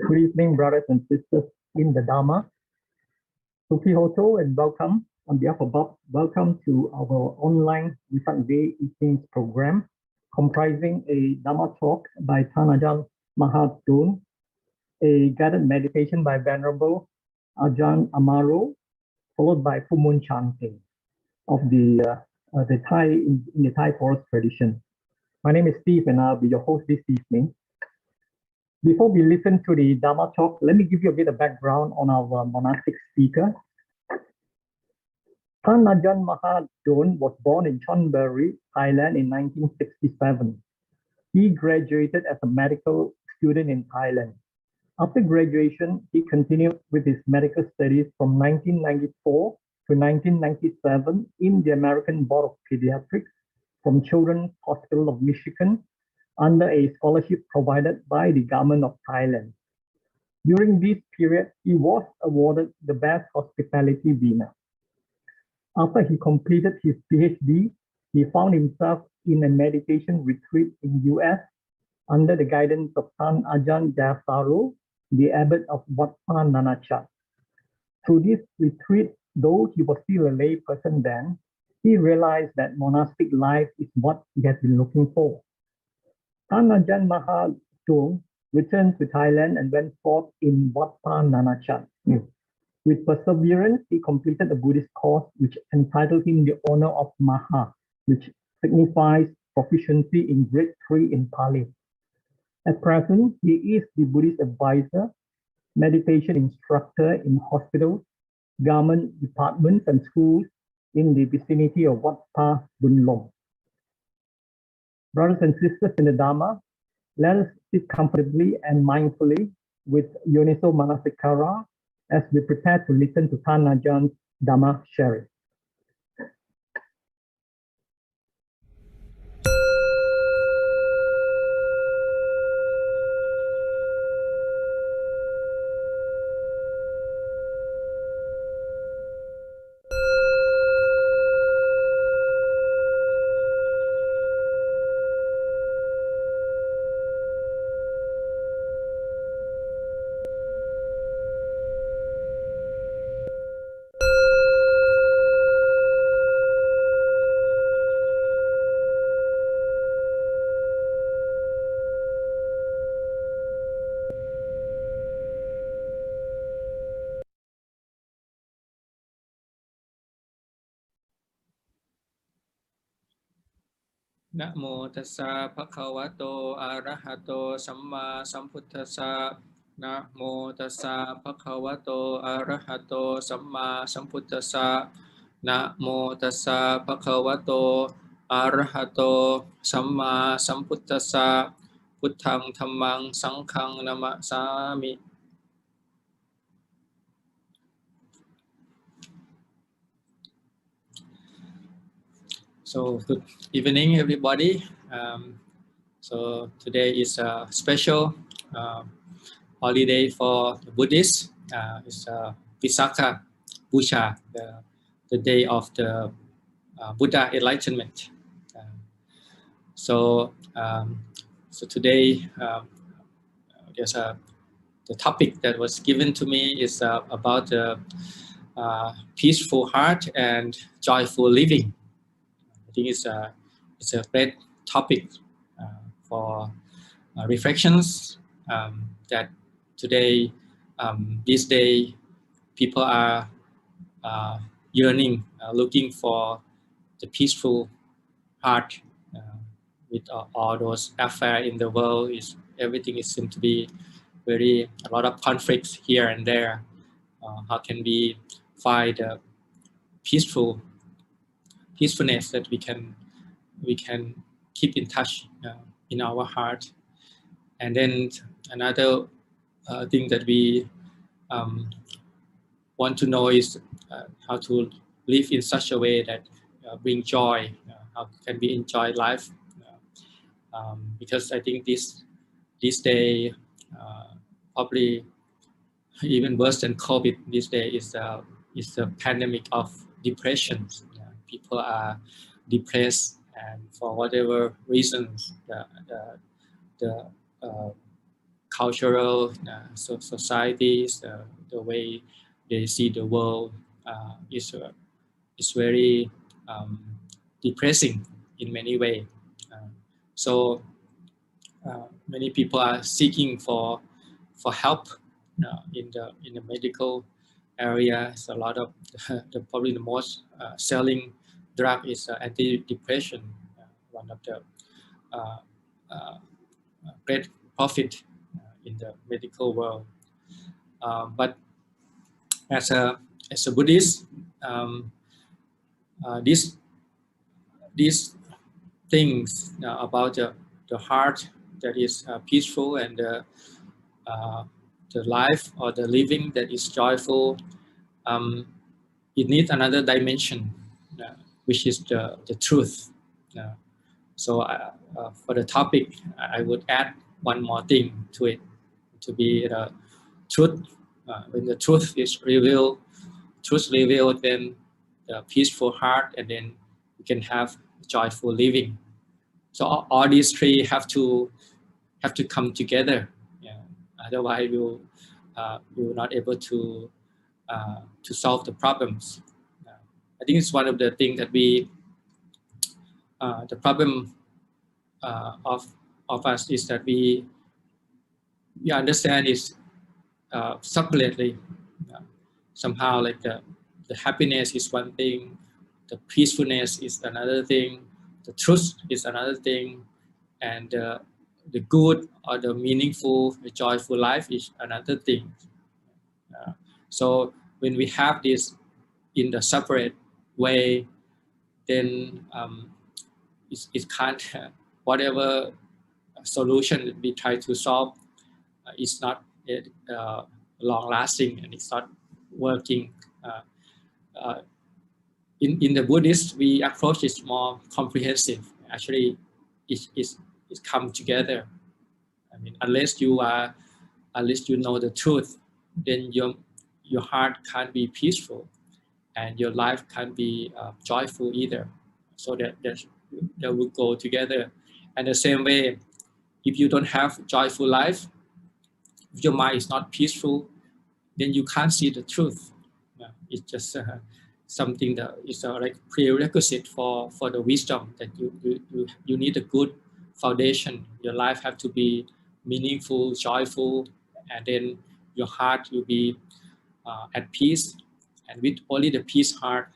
Good evening, brothers and sisters in the Dhamma. Suki Hoto and welcome. On behalf of Bob, welcome to our online Wesak Day Evenings program, comprising a Dhamma Talk by Nagan Maharan, a guided meditation by Venerable Ajahn Amaro, followed by Fullmoon Chanting of the Thai in the Thai forest tradition. My name is Steve, and I'll be your host this evening. Before we listen to the Dhamma Talk, let me give you a bit of background on our monastic speaker. Nagan Maharan was born in Chonburi, Thailand in 1967. He graduated as a medical student in Thailand. After graduation, he continued with his medical studies from 1994 to 1997 in the American Board of Pediatrics from Children's Hospital of Michigan, under a scholarship provided by the government of Thailand. During this period, he was awarded the Best Hospitality Winner. After he completed his PhD, he found himself in a meditation retreat in US under the guidance of Tan Ajahn Jaya, the abbot of Wat Pa Nanachat. Through this retreat, though he was still a lay person then, he realized that monastic life is what he has been looking for. Nagan Maharan returned to Thailand and went forth in Wat Pa Nanachat. With perseverance, he completed a Buddhist course which entitled him the honor of Maha, which signifies proficiency in grade 3 in Pali. At present, he is the Buddhist advisor, meditation instructor in hospitals, government departments, and schools in the vicinity of Wat Pa Bunlong. Brothers and sisters in the Dhamma, let us sit comfortably and mindfully with Yoniso Manasikara as we prepare to listen to Nagan's Dhamma sharing. Namo tassa bhagavato arahato samma sambuddhassa. Namo tassa bhagavato arahato samma sambuddhassa. Namo tassa bhagavato arahato samma sambuddhassa. Buddhang dhammang sanghang namasami. So good evening, everybody. So today is a special holiday for the Buddhists. It's Wesak Busha, the day of the Buddha enlightenment. So today, the topic that was given to me is about the peaceful heart and joyful living. I think it's a great topic for reflections that today, this day, people are yearning, looking for the peaceful heart with all those affairs in the world. Everything seems to be a lot of conflicts here and there. How can we find the peacefulness that we can keep in touch in our heart? And then another thing that we want to know is how to live in such a way that bring joy. How can we enjoy life? Because I think this day probably even worse than COVID. This day is the pandemic of depression. People are depressed, and for whatever reasons, cultural societies, the way they see the world is very depressing in many ways. So many people are seeking for help in the medical area. So a lot of probably the most selling drug is antidepressant, one of the great profit in the medical world. But as a Buddhist, these things about the heart that is peaceful and the life or the living that is joyful, it needs another dimension, which is the truth. So for the topic, I would add one more thing to it, to be the truth. When the truth is revealed, then the peaceful heart, and then you can have joyful living. So all these three have to come together. Yeah. Otherwise, you're not able to solve the problems. I think it's one of the things that the problem of us is that we understand is separately. Somehow, like the happiness is one thing, the peacefulness is another thing, the truth is another thing, and the good or the meaningful, the joyful life is another thing. So when we have this in the separate way, then it can't, whatever solution that we try to solve is not long lasting, and it's not working. In the Buddhist, we approach it more comprehensive. Actually, it come together. I mean, unless you know the truth, then your heart can't be peaceful, and your life can't be joyful either. So that will go together. And the same way, if you don't have joyful life, if your mind is not peaceful, then you can't see the truth. It's just something that is like prerequisite for the wisdom, that you need a good foundation. Your life have to be meaningful, joyful, and then your heart will be at peace. And with only the peace heart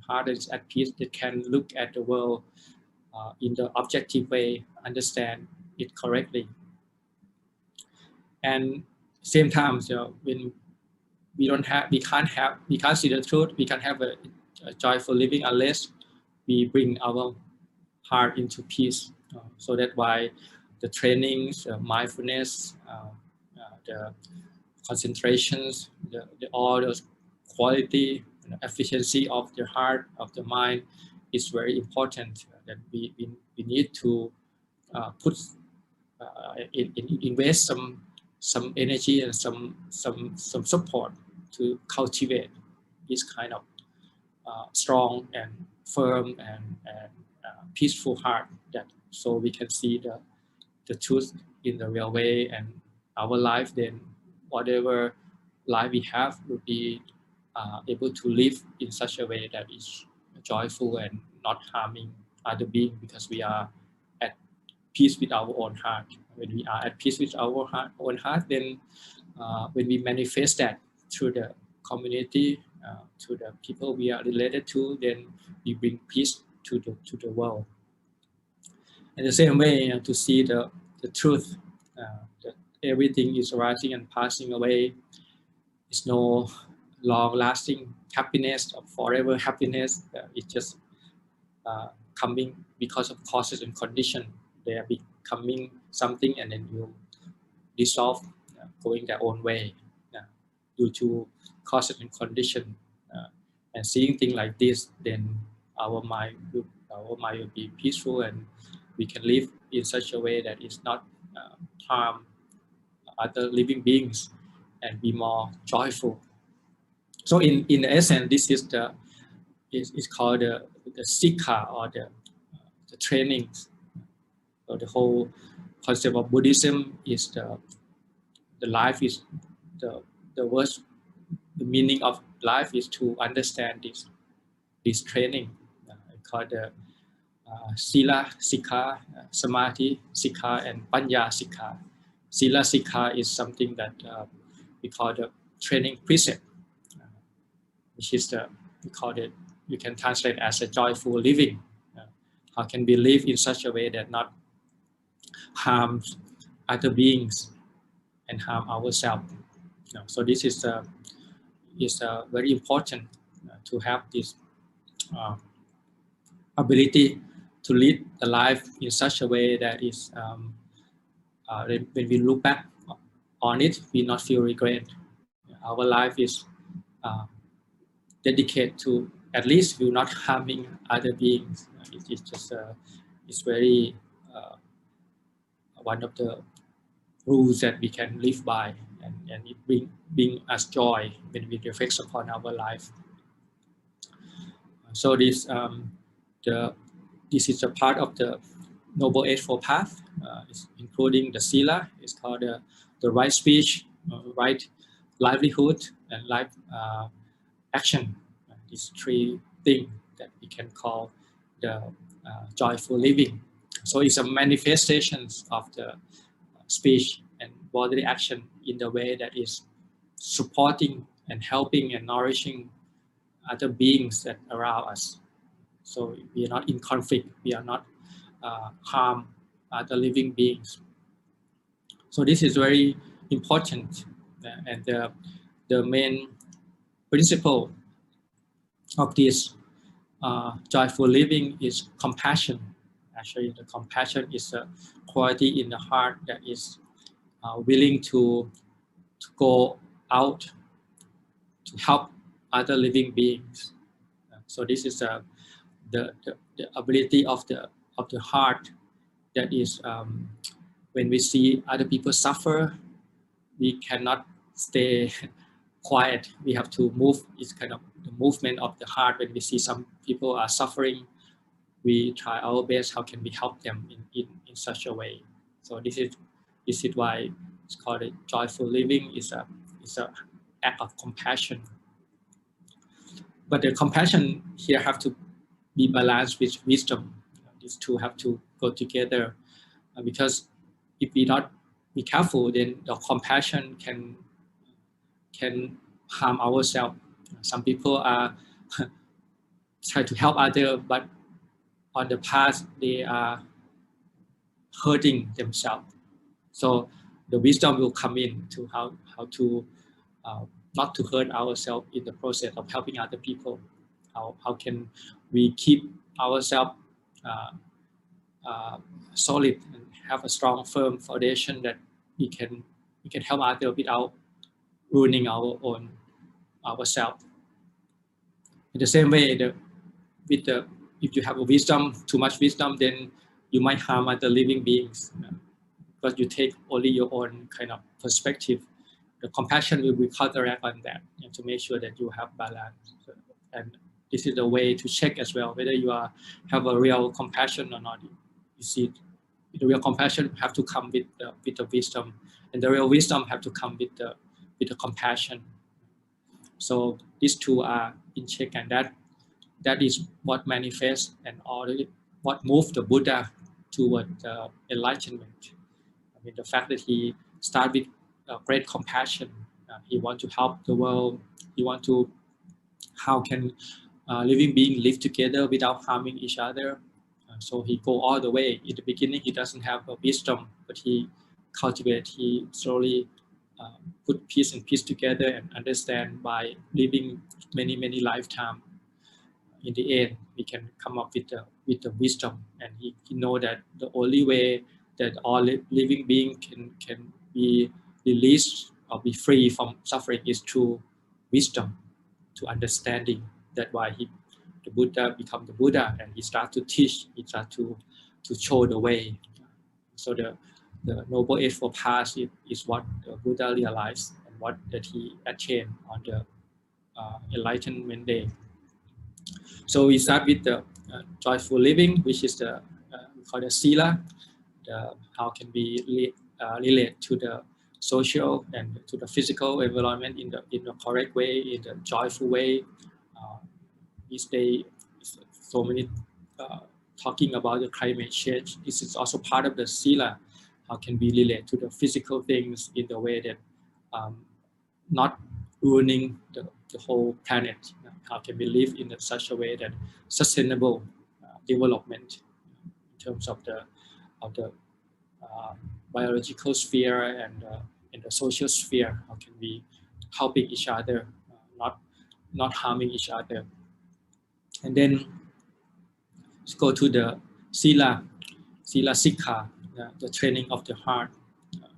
that is at peace, that can look at the world in the objective way, understand it correctly. And same time, when we can't see the truth, we can't have a joyful living unless we bring our heart into peace. So that's why the trainings, mindfulness, the concentrations, all those quality and efficiency of the heart, of the mind, is very important. That we need to put invest some energy and some support to cultivate this kind of strong and firm and peaceful heart, that so we can see the truth in the real way, and our life, then whatever life we have, will be able to live in such a way that is joyful and not harming other beings, because we are at peace with our own heart. When we are at peace with our own heart, then when we manifest that through the community, to the people we are related to, then we bring peace to the world. In the same way, to see the truth, that everything is rising and passing away. It's no long-lasting happiness or forever happiness. It's just coming because of causes and conditions. They are becoming something, and then you dissolve, going their own way due to causes and conditions. And seeing things like this, then our mind will be peaceful, and we can live in such a way that is not harm other living beings, and be more joyful. So in essence, this is called the Sikha, or the trainings. So the whole concept of Buddhism is the life is the worst. The meaning of life is to understand this training. Called the Sila Sikha, Samadhi Sikha, and Panya Sikha. Sila Sikha is something that we call the training precept, which is we call it, you can translate as a joyful living. How can we live in such a way that not harms other beings and harm ourselves? So this is very important to have this ability to lead the life in such a way that is when we look back on it, we not feel regret. Our life is dedicated to at least we're not harming other beings. It is just it's very one of the rules that we can live by, and it bring us joy when we reflect upon our life. So this is a part of the Noble Eightfold Path, including the Sila. It's called the right speech, right livelihood, and life action. These three things that we can call the joyful living. So it's a manifestation of the speech and bodily action in the way that is supporting and helping and nourishing other beings that around us. So we are not in conflict. We are not harm other living beings. So this is very important, and the main principle of this joyful living is compassion. Actually, the compassion is a quality in the heart that is willing to go out to help other living beings. So this is the ability of the heart that is when we see other people suffer, we cannot stay quiet. We have to move. It's kind of the movement of the heart. When we see some people are suffering, we try our best. How can we help them in such a way? So this is why it's called a joyful living. It's a act of compassion. But the compassion here have to be balanced with wisdom. These two have to go together, because if we not be careful, then the compassion can harm ourselves. Some people are try to help others, but on the path they are hurting themselves. So the wisdom will come in to how to not to hurt ourselves in the process of helping other people. How can we keep ourselves solid and have a strong, firm foundation that we can help others without ruining ourselves. In the same way, if you have a wisdom, too much wisdom, then you might harm other living beings, because you take only your own kind of perspective. The compassion will be counteract on that, to make sure that you have balance. And this is the way to check as well whether you have a real compassion or not. You see, the real compassion have to come with the wisdom, and the real wisdom have to come with the compassion. So these two are in check, and that is what manifests and what moved the Buddha toward enlightenment. I mean, the fact that he started with great compassion. He wants to help the world. He wants to, how can living beings live together without harming each other? So he go all the way. In the beginning, he doesn't have a wisdom, but he slowly put peace and peace together and understand by living many lifetimes. In the end, we can come up with the wisdom, and he know that the only way that all living beings can be released or be free from suffering is through wisdom, to understanding. That's why the Buddha become the Buddha, and he start to teach. He start to show the way. So the Noble Eightfold Path is what the Buddha realized and what that he attained on the Enlightenment Day. So we start with the joyful living, which is we call the Sila. How can we relate to the social and to the physical environment in the correct way, in the joyful way. These days, so many talking about the climate change. This is also part of the sila. How can we relate to the physical things in the way that not ruining the whole planet? How can we live in such a way that sustainable development in terms of the biological sphere and in the social sphere? How can we helping each other, not harming each other? And then let's go to the sila sikha, the training of the heart.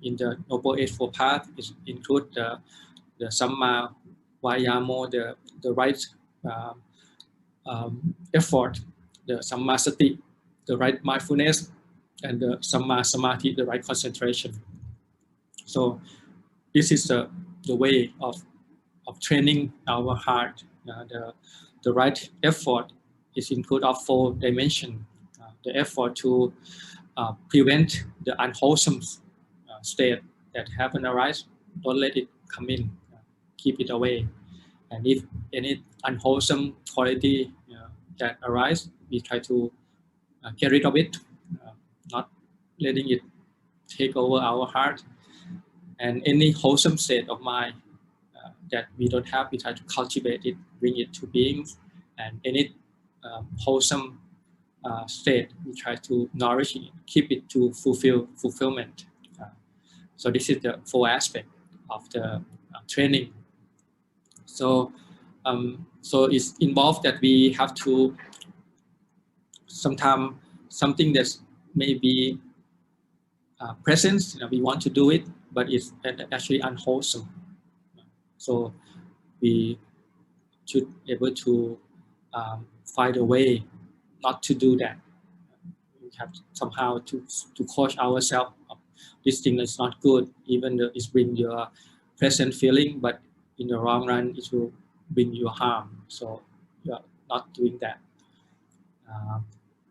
In the Noble Eightfold Path, it includes the samma vayamo, the right effort, the samma sati, the right mindfulness, and the samma samadhi, the right concentration. So this is the way of training our heart. The right effort is include of 4 dimensions. The effort to prevent the unwholesome state that happen arise. Don't let it come in. Keep it away. And if any unwholesome quality that arise, we try to get rid of it, not letting it take over our heart. And any wholesome state of mind that we don't have, we try to cultivate it, bring it to beings. And any wholesome state, we try to nourish it, keep it to fulfillment. So this is the 4 aspects of the training. So it's involved that we have to sometimes something that's maybe present, we want to do it, but it's actually unwholesome. So we should be able to find a way not to do that. We have somehow to coach ourselves. This thing is not good, even though it brings your present feeling, but in the long run, it will bring you harm. So you are not doing that.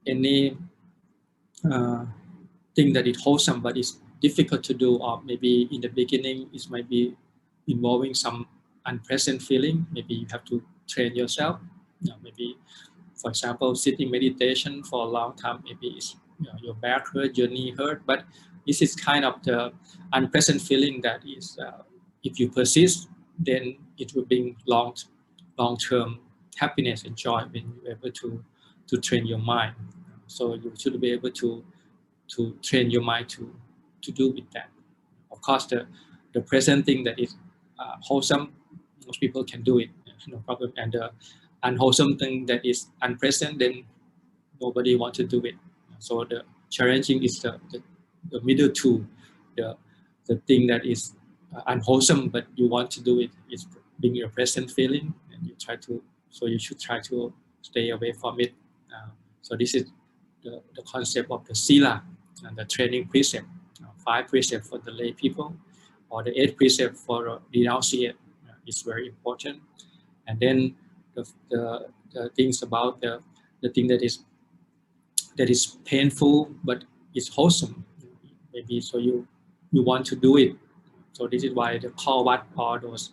Any thing that is wholesome, but it's difficult to do, or maybe in the beginning, it might be involving some unpleasant feeling. Maybe you have to train yourself. Maybe, for example, sitting meditation for a long time, maybe it's, your back hurt, your knee hurt, but this is kind of the unpleasant feeling that is, if you persist, then it will bring long-term happiness and joy when you're able to train your mind. So you should be able to train your mind to do with that. Of course, the present thing that is wholesome, most people can do it, no problem. And the unwholesome thing that is unpleasant, then nobody wants to do it. So the challenging is the middle two, the thing that is unwholesome, but you want to do it, is being your present feeling, and you try to. So you should try to stay away from it. So this is the concept of the sila and the training precept. 5 precepts for the lay people, or the 8 precepts for renunciate is very important. And then the things about the thing that is painful but is wholesome. Maybe so you want to do it. So this is why the call what or those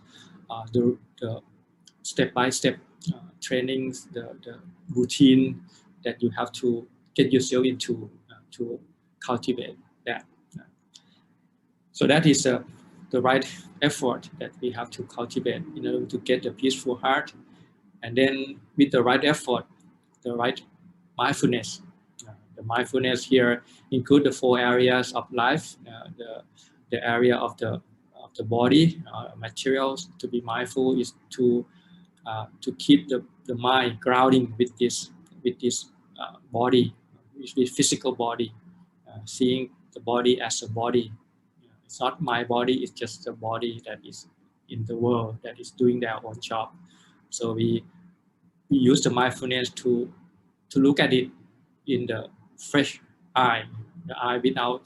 the step-by-step trainings, the routine that you have to get yourself into to cultivate that. So that is the right effort that we have to cultivate in order to get a peaceful heart. And then with the right effort, the right mindfulness. The mindfulness here include the 4 areas of life, the area of the body, materials. To be mindful is to keep the mind grounding with this body, with physical body, seeing the body as a body. It's not my body, it's just a body that is in the world that is doing their own job. So we use the mindfulness to look at it in the fresh eye, the eye without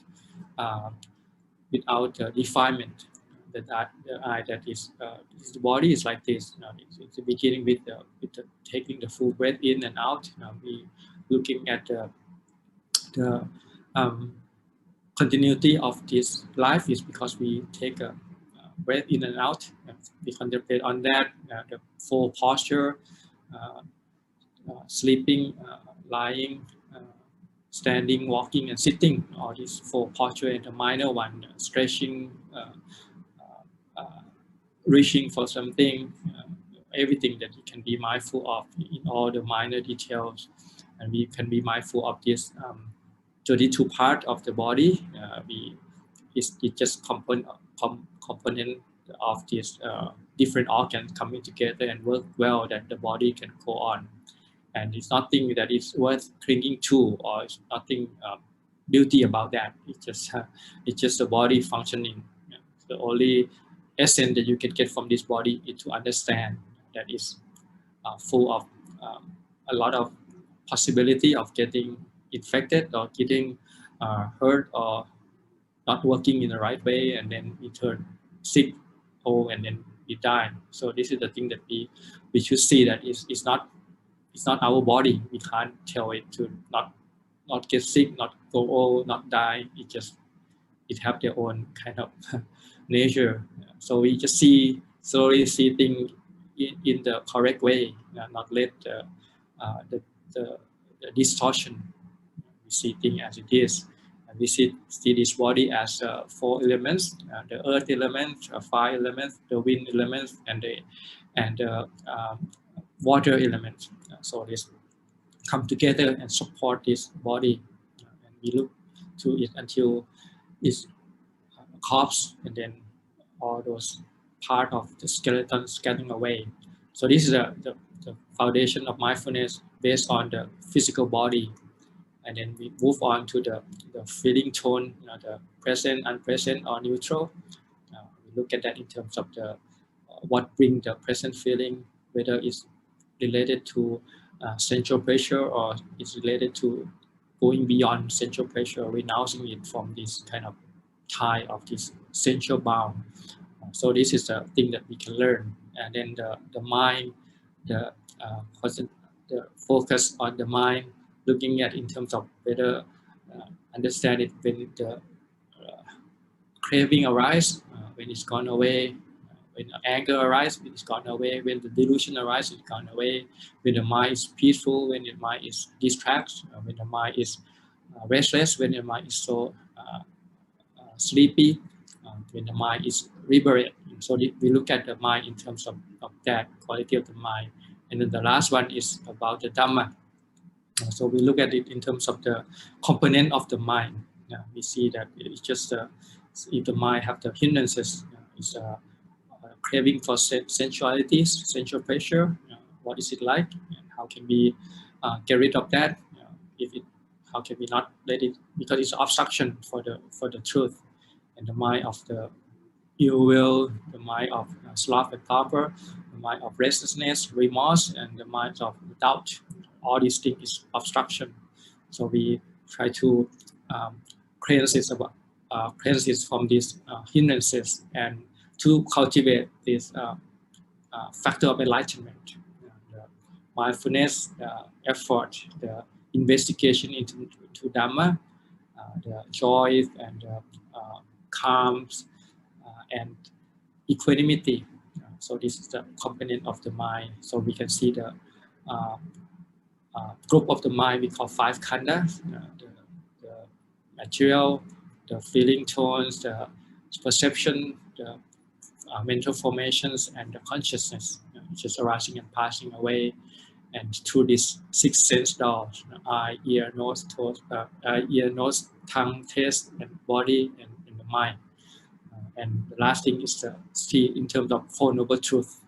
defilement. The eye that is the body is like this. It's the beginning with the taking the full breath in and out. We looking at the continuity of this life is because we take a breath in and out. We contemplate on that, the full posture, sleeping, lying, standing, walking, and sitting. All these four posture, and the minor one, stretching, reaching for something, everything that you can be mindful of in all the minor details, and we can be mindful of this 32 part of the body. It's just component of these different organs coming together and work well, that the body can go on. And it's nothing that is worth clinging to, or it's nothing beauty about that. It's just the body functioning. The only essence that you can get from this body is to understand that is full of a lot of possibility of getting infected or getting hurt or not working in the right way, and then we turn sick, old, and then we die. So this is the thing that we should see, that it's not our body. We can't tell it to not get sick, not go old, not die. It have their own kind of nature. So we just slowly see things in the correct way, not let the distortion. We see things as it is. And we see this body as 4 elements: the earth element, fire element, the wind element, and the water element. So this come together and support this body, and we look to it until it's corpse, and then all those part of the skeleton scattering away. So this is the foundation of mindfulness based on the physical body. And then we move on to the feeling tone, the present, unpresent, or neutral. We look at that in terms of the what brings the present feeling, whether it's related to central pressure or it's related to going beyond central pressure, renouncing it from this kind of tie of this central bound. So this is the thing that we can learn. And then the mind, the focus on the mind, looking at in terms of whether understand it when the craving arises, when it's gone away, when anger arises, it's gone away, when the delusion arises, it's gone away, when the mind is peaceful, when the mind is distracted, when the mind is restless, when the mind is so sleepy, when the mind is liberated. So we look at the mind in terms of that quality of the mind. And then the last one is about the Dhamma. So we look at it in terms of the component of the mind. We see that it's just if the mind have the hindrances, it's craving for sensualities, sensual pleasure. What is it like? And how can we get rid of that? How can we not let it? Because it's obstruction for the truth. And the mind of the ill will, the mind of sloth and torpor, the mind of restlessness, remorse, and the mind of doubt. All these things is obstruction. So we try to cleanse it from these hindrances, and to cultivate this factor of enlightenment, the mindfulness, the effort, the investigation into Dhamma, the joy and the calms and equanimity. So this is the component of the mind. So we can see the group of the mind we call 5 khandhas, the material, the feeling tones, the perception, the mental formations, and the consciousness, just arising and passing away. And through these 6 sense doors, eye, ear, nose, tongue, taste, and body, and the mind. And the last thing is to see in terms of Four Noble Truths.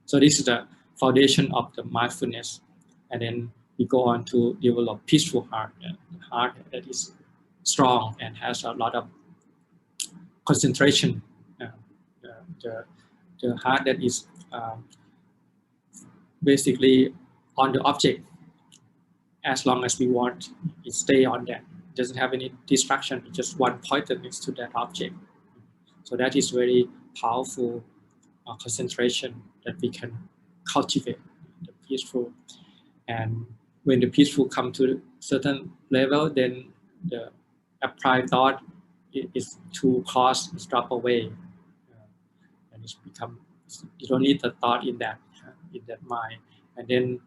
So this is the foundation of the mindfulness. And then we go on to develop peaceful heart, a heart that is strong and has a lot of concentration. The heart that is basically on the object. As long as we want, it stay on that. It doesn't have any distraction. It's just one pointedness to that object. So that is very powerful concentration that we can cultivate, the peaceful. And when the peaceful come to a certain level, then the applied thought it's two costs drop away, and it's become, you don't need the thought in that mind, and then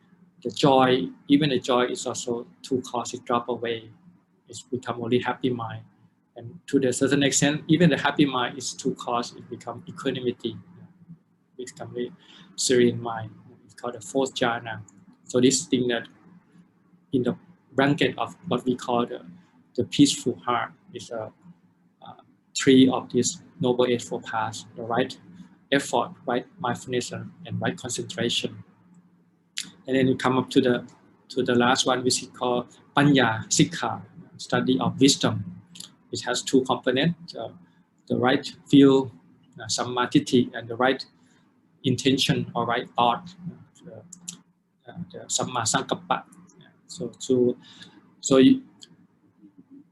the joy, even the joy is also two costs, it drop away, it's become only happy mind, and to a certain extent, even the happy mind is two costs, it become equanimity, it becomes a serene mind. It's called the fourth jhana. So this thing that in the blanket of what we call the peaceful heart is three of these noble eightfold paths: the right effort, right mindfulness, and right concentration. And then you come up to the last one, which is called panya sikha, study of wisdom. It has two components: the right view, sammatiti, and the right intention or right thought, the samma sankappa. So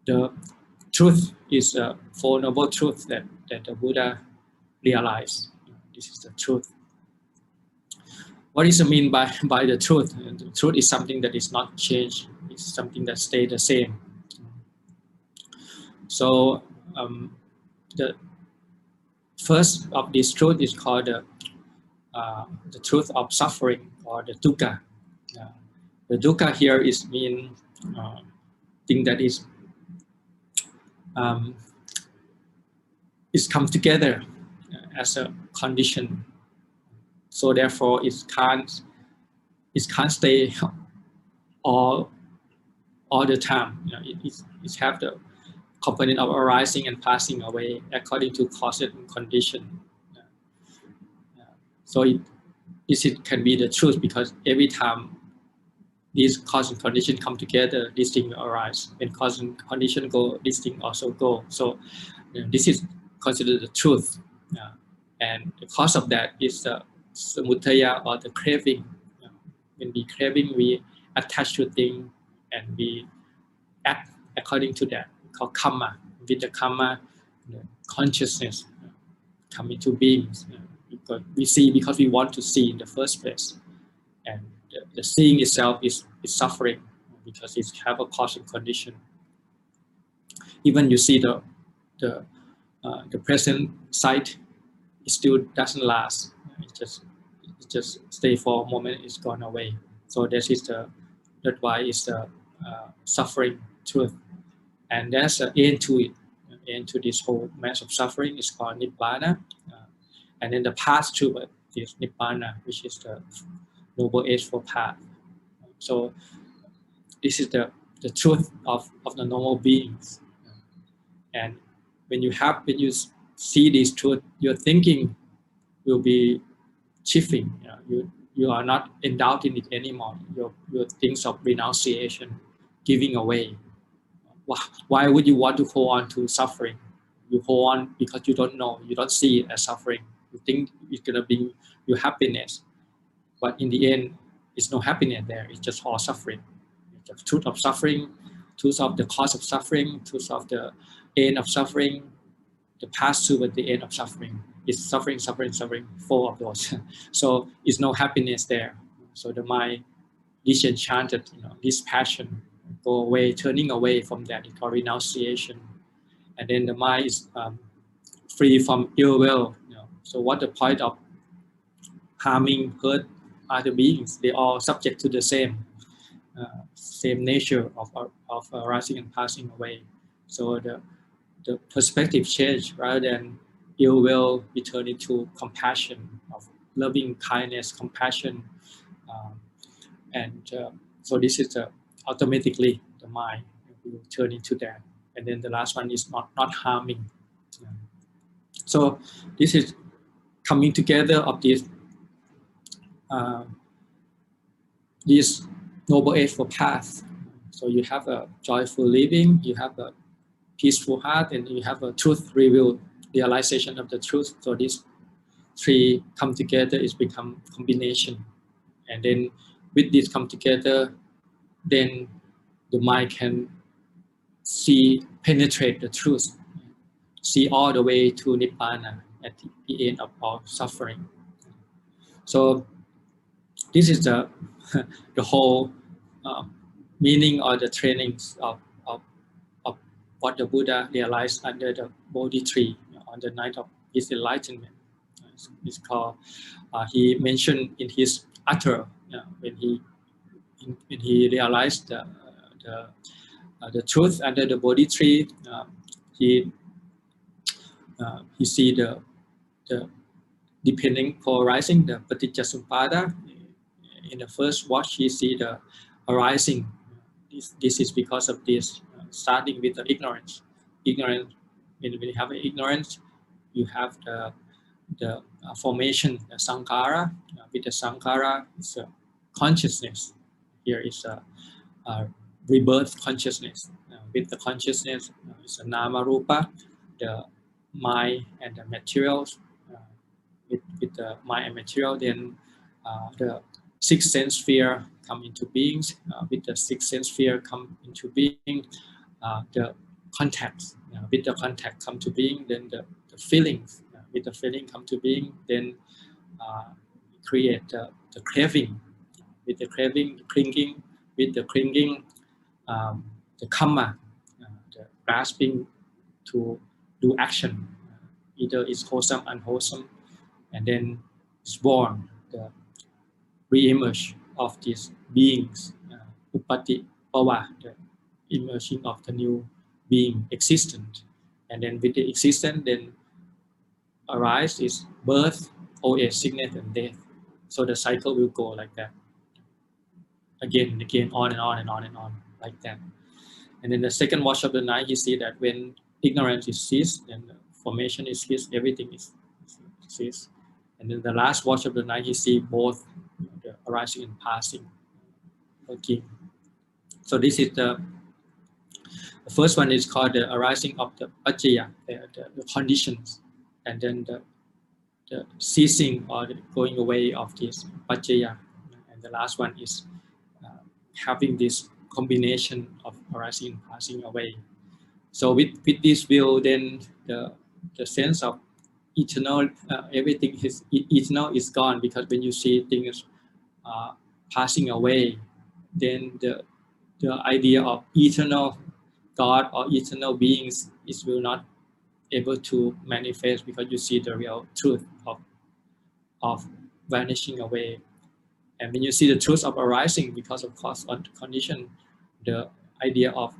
the truth is a Four Noble Truths that the Buddha realized. This is the truth. What is the mean by the truth? The truth is something that is not changed. It's something that stays the same. So the first of this truth is called the truth of suffering, or the Duka. The Duka here is mean thing that is come together as a condition. So therefore, it can't stay all the time. It have the component of arising and passing away according to cause and condition. So it can be the truth, because every time these cause and condition come together, this thing will arise. When cause and condition go, this thing also go. So this is considered the truth. And the cause of that is the samudaya, or the craving. When we craving, we attach to things and we act according to that. We call karma. With the karma, consciousness come into beings. Because we see because we want to see in the first place, and the seeing itself is suffering, because it have a cause and condition. Even you see the present sight, it still doesn't last. It just stay for a moment, it's gone away. So that's why it's the suffering truth, and there's an end to it. End to this whole mass of suffering is called nibbana, and then the path to it is nibbana, which is the noble eightfold path. So this is the truth of the normal beings. And when you see this truth, your thinking will be shifting. You are not endowed in it anymore. Your things of renunciation, giving away. Why would you want to hold on to suffering? You hold on because you don't know, you don't see it as suffering. You think it's gonna bring you happiness, but in the end, it's no happiness there. It's just all suffering. The truth of suffering, truth of the cause of suffering, truth of the end of suffering, the path to the end of suffering. It's suffering, suffering, suffering, full of those. So it's no happiness there. So the mind disenchanted, this passion go away, turning away from that. It's called renunciation. And then the mind is free from ill will. So what the point of harming, hurt other beings? They all subject to the same nature of arising and passing away. So the perspective change, rather than ill will, we turn into compassion, of loving kindness, compassion, and so this is automatically the mind will turn into that. And then the last one is not harming. So this is coming together of this noble eightfold path. So you have a joyful living, you have a peaceful heart, and you have a truth revealed, realization of the truth. So these three come together, it's become combination. And then with this come together, then the mind can penetrate the truth, see all the way to Nibbana at the end of all suffering. So this is the whole meaning or the trainings of what the Buddha realized under the Bodhi tree on the night of his enlightenment. It's called, he mentioned in his utter, when he realized the truth under the Bodhi tree, he see the depending polarizing, the Paticcasamuppada. In the first watch, he see the arising. This is because of this, starting with the ignorance. Ignorance, when you have ignorance, you have the formation, the sankhara. With the sankhara, it's a consciousness. Here is a rebirth consciousness. With the consciousness, it's a nama rupa, the mind and the materials. With the mind and material, then the sixth sense sphere come into beings. With the sixth sense sphere come into being, the contacts. With the contact come to being, then the feelings. With the feeling come to being, then create the craving. With the craving, the clinging. With the clinging, the karma, the grasping to do action. Either it's wholesome, unwholesome, and then it's born, the re-emerge of these beings, upati bhava, the emerging of the new being existent. And then with the existence, then arise is birth, old age, sickness, and death. So the cycle will go like that, again and again, on and on and on and on, like that. And then the second watch of the night, you see that when ignorance is ceased, then the formation is ceased, everything is ceased. And then the last watch of the night, you see both the arising and passing working. So this is the first one is called the arising of the paccaya, the conditions, and then the ceasing or the going away of this paccaya. And the last one is having this combination of arising and passing away. So with this view, then the sense of eternal, everything is eternal is gone, because when you see things passing away, then the idea of eternal God or eternal beings is will not able to manifest, because you see the real truth of vanishing away. And when you see the truth of arising because of cause and condition, the idea of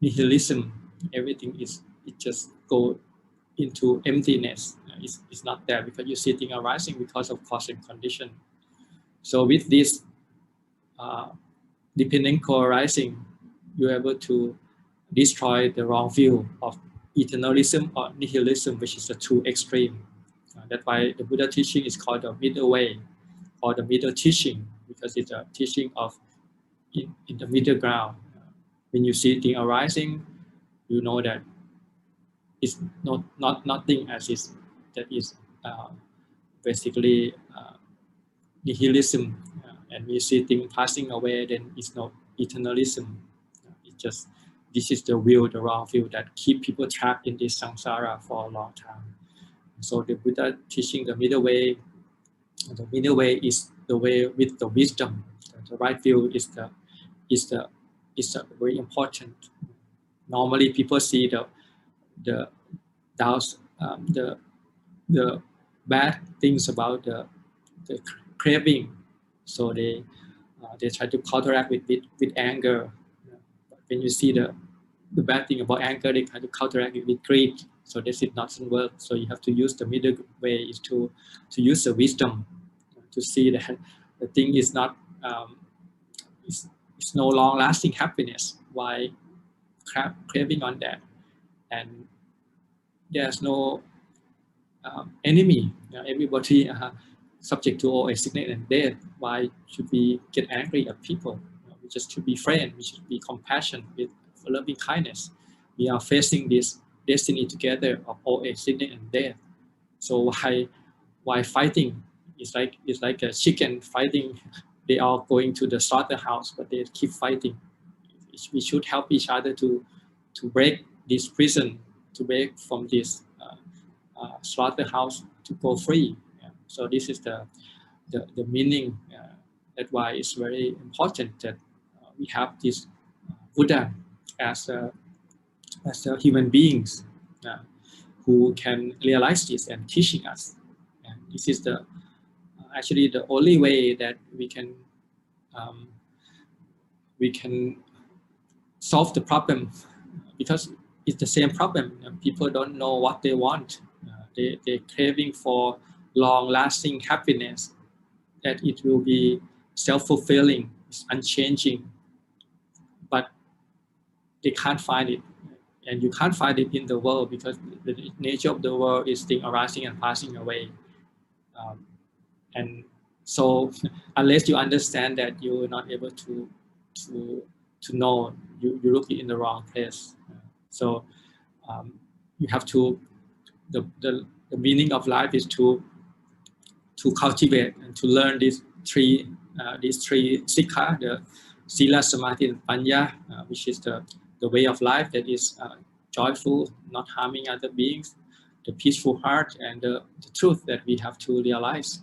nihilism, everything it just go into emptiness. It's not there, because you see things arising because of cause and condition. So with this dependent co-arising, you're able to destroy the wrong view of eternalism or nihilism, which is the two extreme. That's why the Buddha teaching is called the middle way, or the middle teaching, because it's a teaching of in the middle ground. When you see things arising, you know that it's not nothing as is, that is basically nihilism, and we see things passing away, then it's not eternalism. It's just, this is the view, the wrong view that keep people trapped in this samsara for a long time. So the Buddha teaching the middle way. The middle way is the way with the wisdom. The right view is very important. Normally, people see the doubts, the bad things about the craving, so they try to counteract with anger. But when you see the bad thing about anger, they try to counteract it with greed. So this is not work. So you have to use the middle way, is to use the wisdom to see that the thing is not it's no long lasting happiness. Why craving on that? And there's no enemy. Everybody subject to all sickness and death. Why should we get angry at people? We just should be friends. We should be compassionate with loving kindness. We are facing this destiny together of all sickness and death. So why fighting? It's like a chicken fighting. They are going to the slaughterhouse, but they keep fighting. We should help each other to break this prison, to break from this slaughterhouse, to go free. So this is the meaning. That's why it's very important that we have this Buddha as as human beings who can realize this and teaching us. And this is the actually the only way that we can solve the problem, because it's the same problem. People don't know what they want. They're craving for long-lasting happiness, that it will be self-fulfilling, it's unchanging, but they can't find it. And you can't find it in the world, because the nature of the world is things arising and passing away. And so unless you understand that, you're not able to know, you're looking in the wrong place. So you have to, the meaning of life is to cultivate and to learn these three sikha, the sila, samadhi, and panya, which is the way of life that is joyful, not harming other beings, the peaceful heart, and the truth that we have to realize.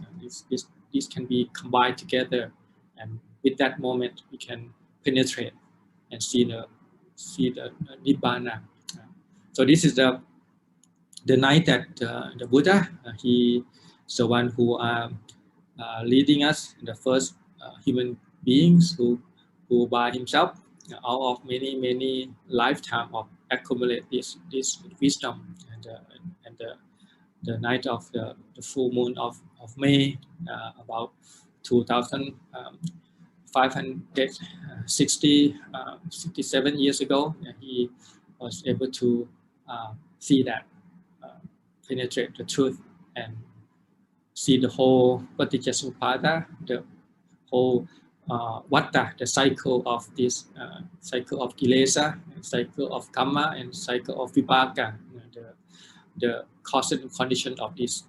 This can be combined together, and with that moment we can penetrate and see the nibbana. So this is the night that the Buddha, he is the one who are leading us, the first human beings who by himself, out of many lifetime of accumulate this wisdom. And the night of the full moon of May, about 2,567 years ago, he was able to see that, penetrate the truth and see the whole Paticca, the whole Vata, the cycle of this cycle of Kilesa, cycle of Kamma, and cycle of Vipaka, the cause and condition of these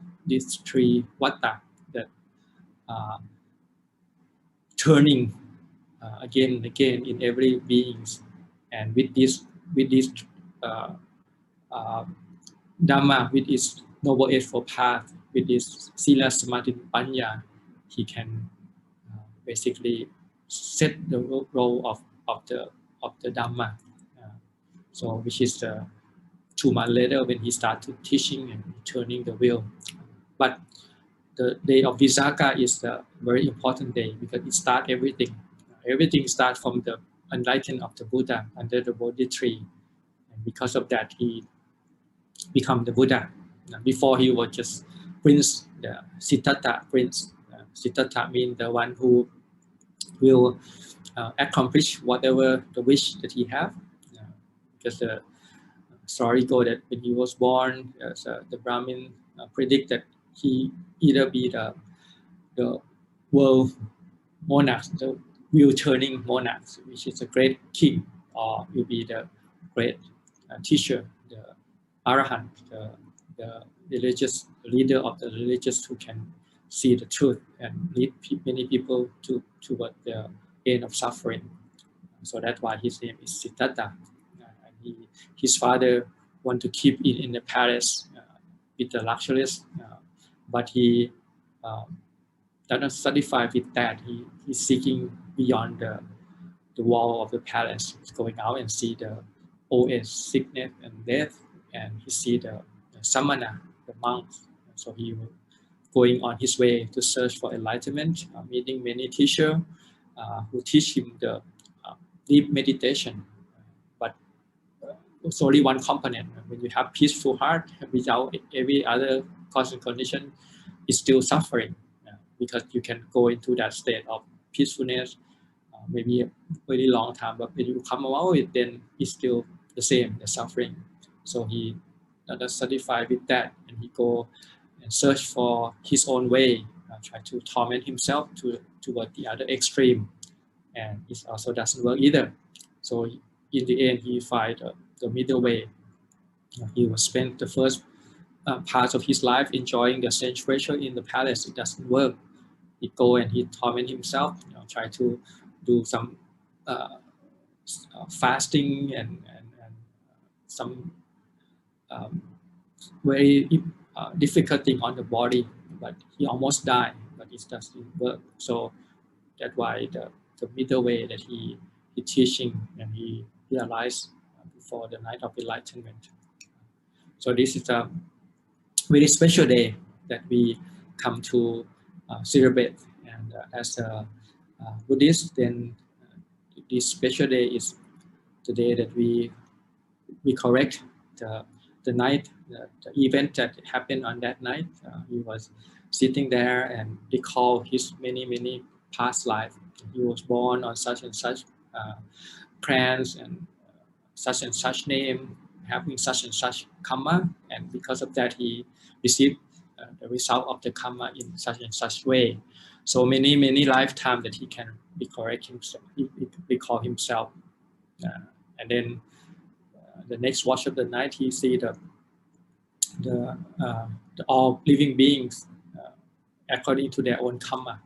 three Vata that turning again and again in every beings. And with this Dhamma, with its noble eightfold path, with this sila, samadhi, panya, he can basically set the role of the Dhamma. So which is 2 months later when he started teaching and turning the wheel. But the day of Visakha is a very important day, because it starts everything. Everything starts from the enlightenment of the Buddha under the Bodhi tree. And because of that, he become the Buddha. Before, he was just prince, the Siddhartha prince. Siddhartha means the one who will accomplish whatever the wish that he have. Because the story goes that when he was born, the Brahmin predict that he either be the world monarch, the wheel turning monarch, which is a great king, or will be the great teacher, the Arahant, the religious leader of the religious who can see the truth and lead many people toward the end of suffering. So that's why his name is Siddhartha. His father wanted to keep it in the palace with the luxuries, but he not satisfied with that. He's seeking beyond the wall of the palace. He's going out and see the old age, sickness, and death, and he see the samana, the monks. So he was going on his way to search for enlightenment, meeting many teachers who teach him the deep meditation. But it's only one component. When you have peaceful heart, without every other cause and condition, it's still suffering, because you can go into that state of peacefulness maybe a very long time, but when you come out of it, then it's still the same, the suffering. So he not satisfied with that, and he go and search for his own way, try to torment himself toward the other extreme, and it also doesn't work either. So in the end, he find the middle way. He will spend the first part of his life enjoying the sense pleasure in the palace. It doesn't work. He go and he torment himself, try to do some fasting and some very difficult thing on the body, but he almost died, but it doesn't work. So that's why the middle way that he teaching, and he realized before the night of enlightenment. So this is a very special day that we come to celebrate. And as a Buddhist, then this special day is the day that we correct the night, the event that happened on that night. He was sitting there and recall his many past life. He was born on such and such plans and such name, having such and such karma, and because of that he received the result of the karma in such and such way. So many lifetimes that he can recollect himself, recall himself, and then the next watch of the night he see the all living beings according to their own karma.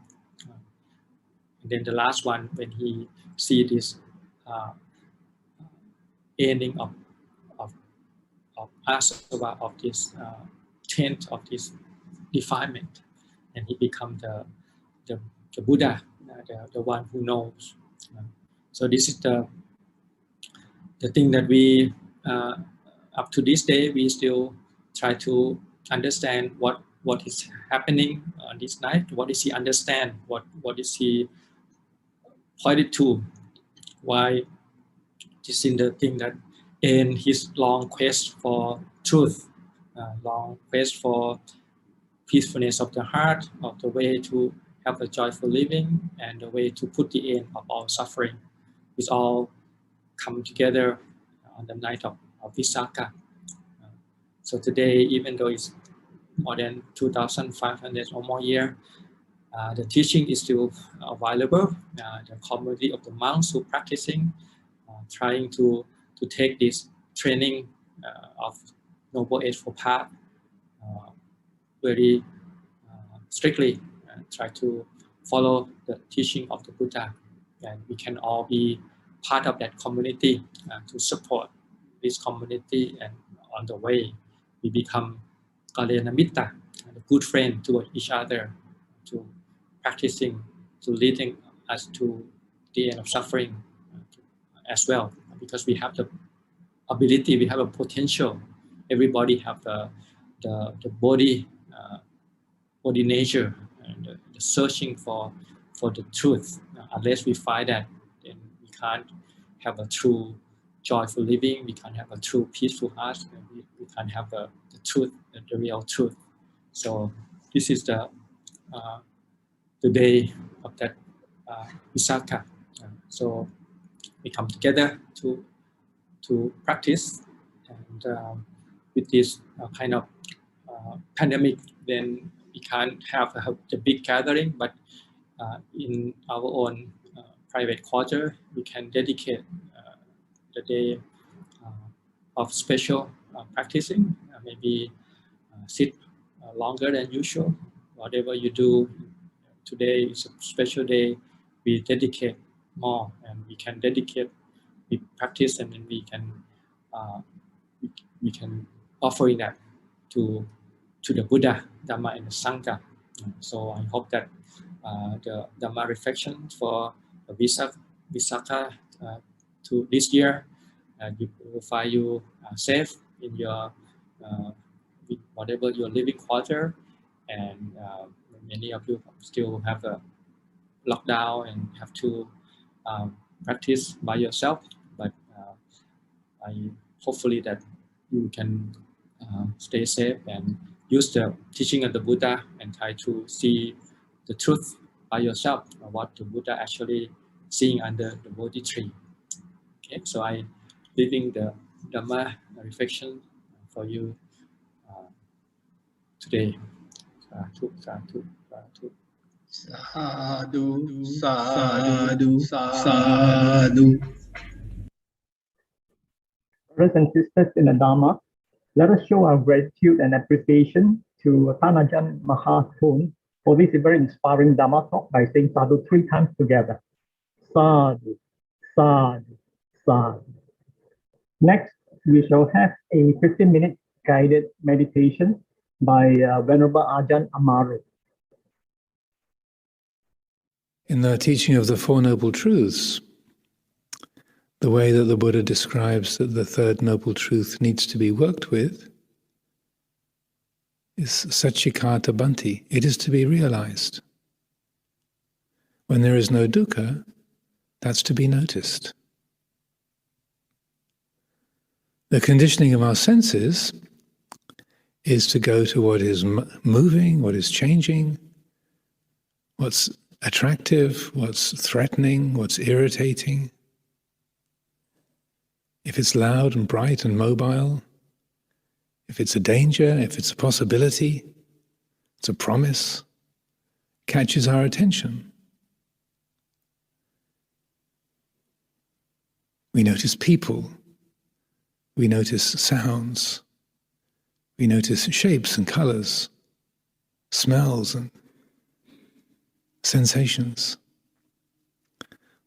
And then the last one, when he see this ending of asava, of this tent, of this defilement, and he become the Buddha, the one who knows. So this is the thing that we up to this day we still try to understand what is happening on this night. What is he understand? What is he pointed to? Why this is the thing that in his long quest for truth, long quest for peacefulness of the heart, of the way to have a joyful living, and the way to put the end of all suffering. It's all come together on the night of Wesak. So today, even though it's more than 2,500 or more years, the teaching is still available. The community of the monks who practicing, trying to take this training of Noble Eightfold Path very strictly, try to follow the teaching of the Buddha, and we can all be part of that community to support this community, and on the way we become Kalyanamitta, a good friend to each other, to practicing, to leading us to the end of suffering as well, because we have the ability, we have a potential. Everybody have the body nature, and the searching for the truth. Unless we find that, then we can't have a true joyful living. We can't have a true peaceful heart. We can't have the truth, the real truth. So this is the day of that Wesak. So we come together to practice, and with this kind of pandemic, then we can't have the big gathering, but in our own private quarter, we can dedicate the day of special practicing, maybe sit longer than usual. Whatever you do, today is a special day, we dedicate more, and we can dedicate, we practice, and then we can offering that to the Buddha, Dhamma, and the Sangha. So I hope that the Dhamma reflection for the Wesak to this year, you will find you safe in your whatever your living quarter, and many of you still have a lockdown and have to practice by yourself, but I hopefully that you can stay safe and use the teaching of the Buddha and try to see the truth by yourself, what the Buddha actually seeing under the Bodhi tree. Okay, so I leaving the Dhamma reflection for you today. Sadhu, sadhu, sadhu. Sadhu, sadhu, sadhu. Brothers and sisters in the Dhamma, let us show our gratitude and appreciation to Tanajan Mahathun for this very inspiring Dhamma talk by saying sadhu 3 times together. Sadhu, sadhu, sadhu. Next, we shall have a 15-minute guided meditation by Venerable Ajahn Amaru. In the teaching of the Four Noble Truths, the way that the Buddha describes that the third noble truth needs to be worked with is satchikata bhanti. It is to be realized. When there is no dukkha, that's to be noticed. The conditioning of our senses is to go to what is moving, what is changing, what's attractive, what's threatening, what's irritating. If it's loud and bright and mobile, if it's a danger, if it's a possibility, it's a promise, catches our attention. We notice people, we notice sounds, we notice shapes and colors, smells and sensations.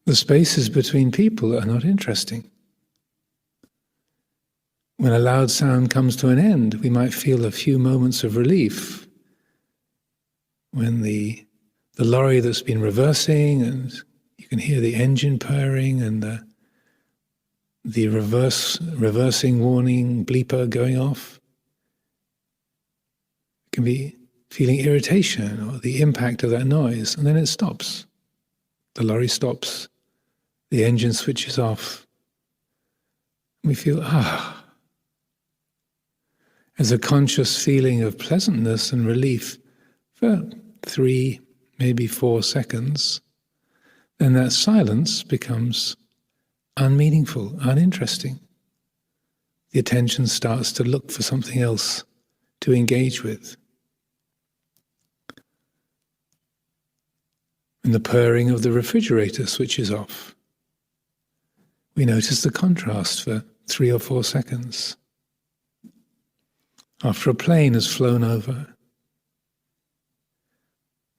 The spaces between people are not interesting. When a loud sound comes to an end, we might feel a few moments of relief. When the lorry that's been reversing, and you can hear the engine purring and the reversing warning bleeper going off, you can be feeling irritation or the impact of that noise, and then it stops. The lorry stops, the engine switches off. We feel, as a conscious feeling of pleasantness and relief for 3, maybe 4 seconds, then that silence becomes unmeaningful, uninteresting. The attention starts to look for something else to engage with. When the purring of the refrigerator switches off, we notice the contrast for 3 or 4 seconds. After a plane has flown over,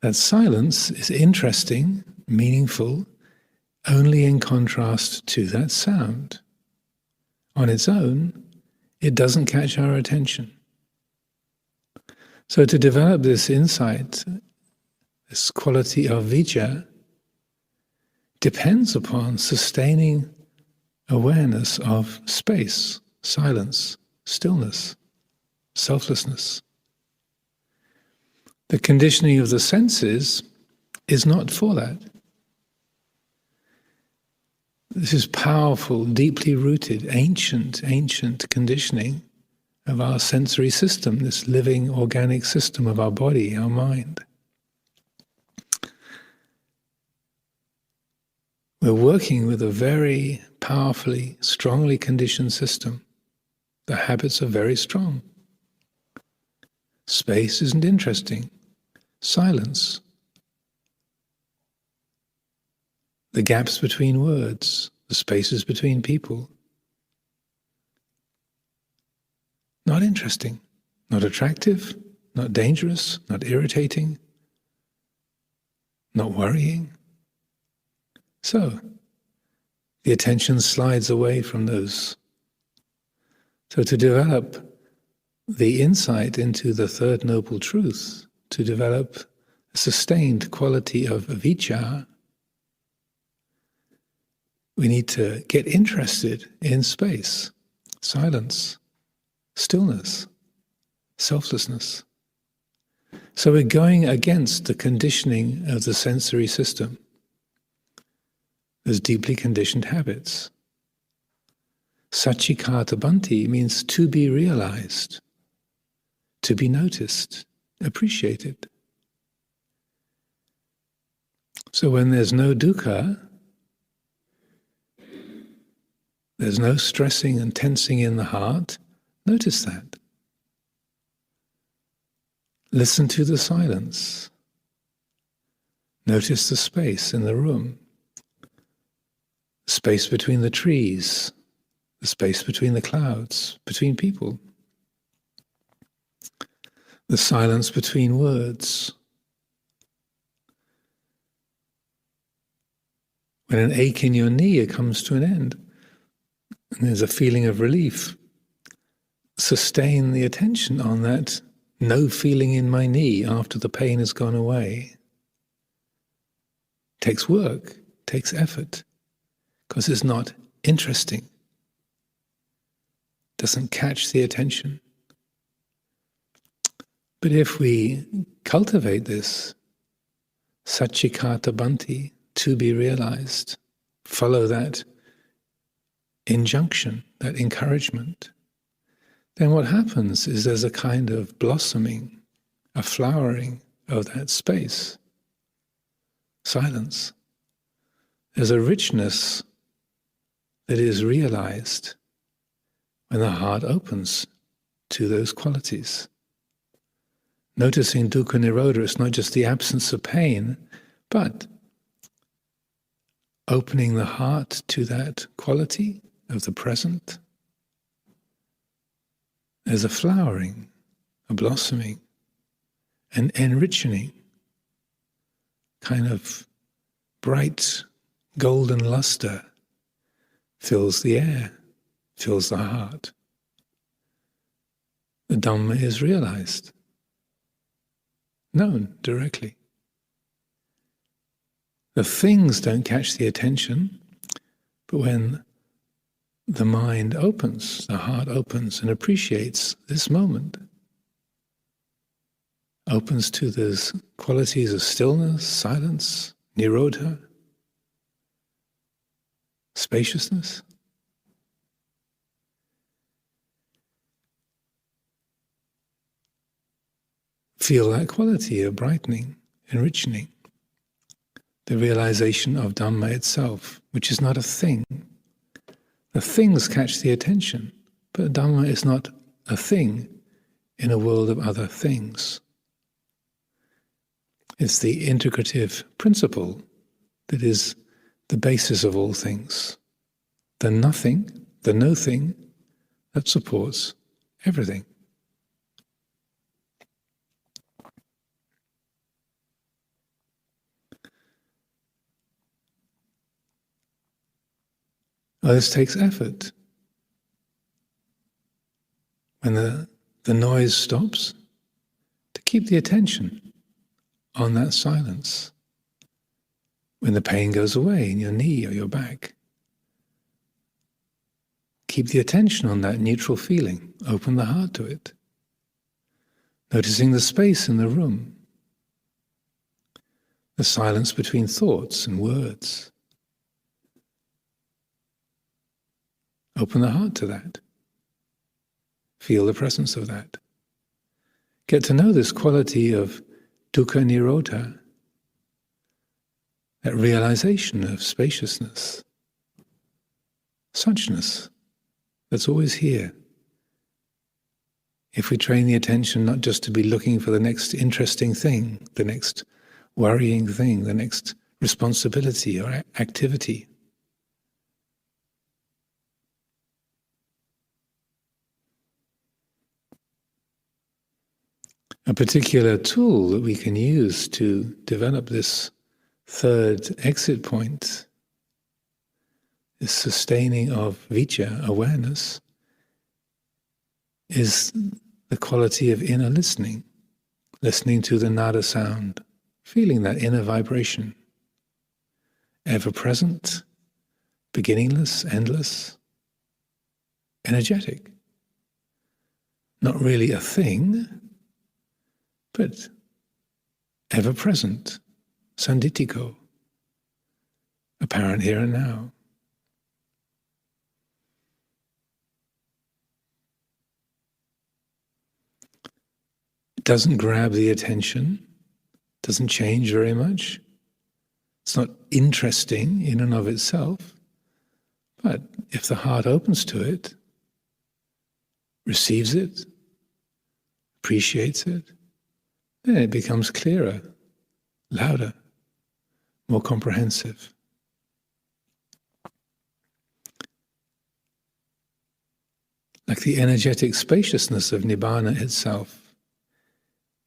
that silence is interesting, meaningful, only in contrast to that sound. On its own, it doesn't catch our attention. So to develop this insight, this quality of vijja, depends upon sustaining awareness of space, silence, stillness, selflessness. The conditioning of the senses is not for that. This is powerful, deeply rooted, ancient conditioning of our sensory system, this living organic system of our body, our mind. We're working with a very powerfully, strongly conditioned system. The habits are very strong. Space isn't interesting. Silence. The gaps between words, the spaces between people. Not interesting, not attractive, not dangerous, not irritating, not worrying. So, the attention slides away from those. So to develop the insight into the third noble truth, to develop a sustained quality of vijja, we need to get interested in space, silence, stillness, selflessness. So we're going against the conditioning of the sensory system, those deeply conditioned habits. Satchikata bhanti means to be realized, to be noticed, appreciated. So when there's no dukkha, there's no stressing and tensing in the heart, notice that. Listen to the silence. Notice the space in the room, the space between the trees, the space between the clouds, between people, the silence between words. When an ache in your knee comes to an end, and there's a feeling of relief, sustain the attention on that no feeling in my knee after the pain has gone away. Takes work, takes effort, because it's not interesting, doesn't catch the attention. But if we cultivate this, Satchikata Bhanti, to be realized, follow that injunction, that encouragement, then what happens is there's a kind of blossoming, a flowering of that space, silence. There's a richness that is realized when the heart opens to those qualities. Noticing dukkha nirodha, it's not just the absence of pain, but opening the heart to that quality of the present. There's a flowering, a blossoming, an enrichening, kind of bright golden luster fills the air, fills the heart. The Dhamma is realized, known directly. The things don't catch the attention, but when the mind opens, the heart opens and appreciates this moment, opens to those qualities of stillness, silence, nirodha, spaciousness. Feel that quality of brightening, enrichening, the realization of Dhamma itself, which is not a thing. The things catch the attention, but Dhamma is not a thing in a world of other things. It's the integrative principle that is the basis of all things. The nothing, the no thing, that supports everything. Well, this takes effort. When the noise stops, to keep the attention on that silence. When the pain goes away in your knee or your back, keep the attention on that neutral feeling. Open the heart to it. Noticing the space in the room, the silence between thoughts and words. Open the heart to that. Feel the presence of that. Get to know this quality of dukkha nirodha, that realization of spaciousness, suchness that's always here. If we train the attention not just to be looking for the next interesting thing, the next worrying thing, the next responsibility or activity, a particular tool that we can use to develop this third exit point, this sustaining of vicca, awareness, is the quality of inner listening, listening to the nada sound, feeling that inner vibration, ever present, beginningless, endless, energetic. Not really a thing, but ever present, sanditiko, apparent here and now. It doesn't grab the attention, doesn't change very much. It's not interesting in and of itself, but if the heart opens to it, receives it, appreciates it, then it becomes clearer, louder, more comprehensive. Like the energetic spaciousness of Nibbana itself.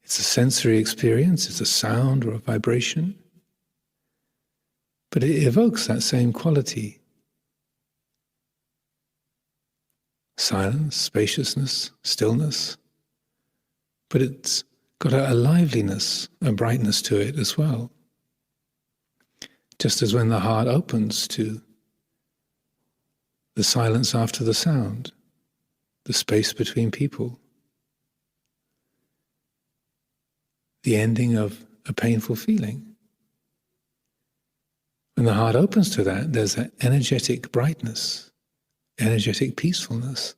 It's a sensory experience, it's a sound or a vibration, but it evokes that same quality. Silence, spaciousness, stillness, but it's got a liveliness, a brightness to it as well. Just as when the heart opens to the silence after the sound, the space between people, the ending of a painful feeling. When the heart opens to that, there's an energetic brightness, energetic peacefulness.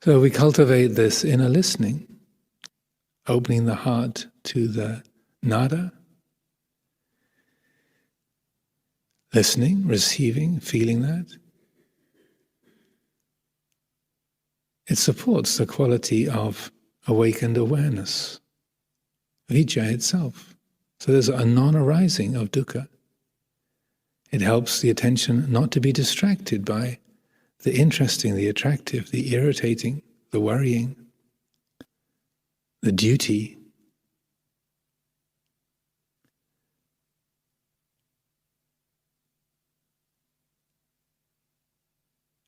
So we cultivate this inner listening, opening the heart to the nada, listening, receiving, feeling that. It supports the quality of awakened awareness, vijaya itself. So there's a non-arising of dukkha. It helps the attention not to be distracted by the interesting, the attractive, the irritating, the worrying, the duty.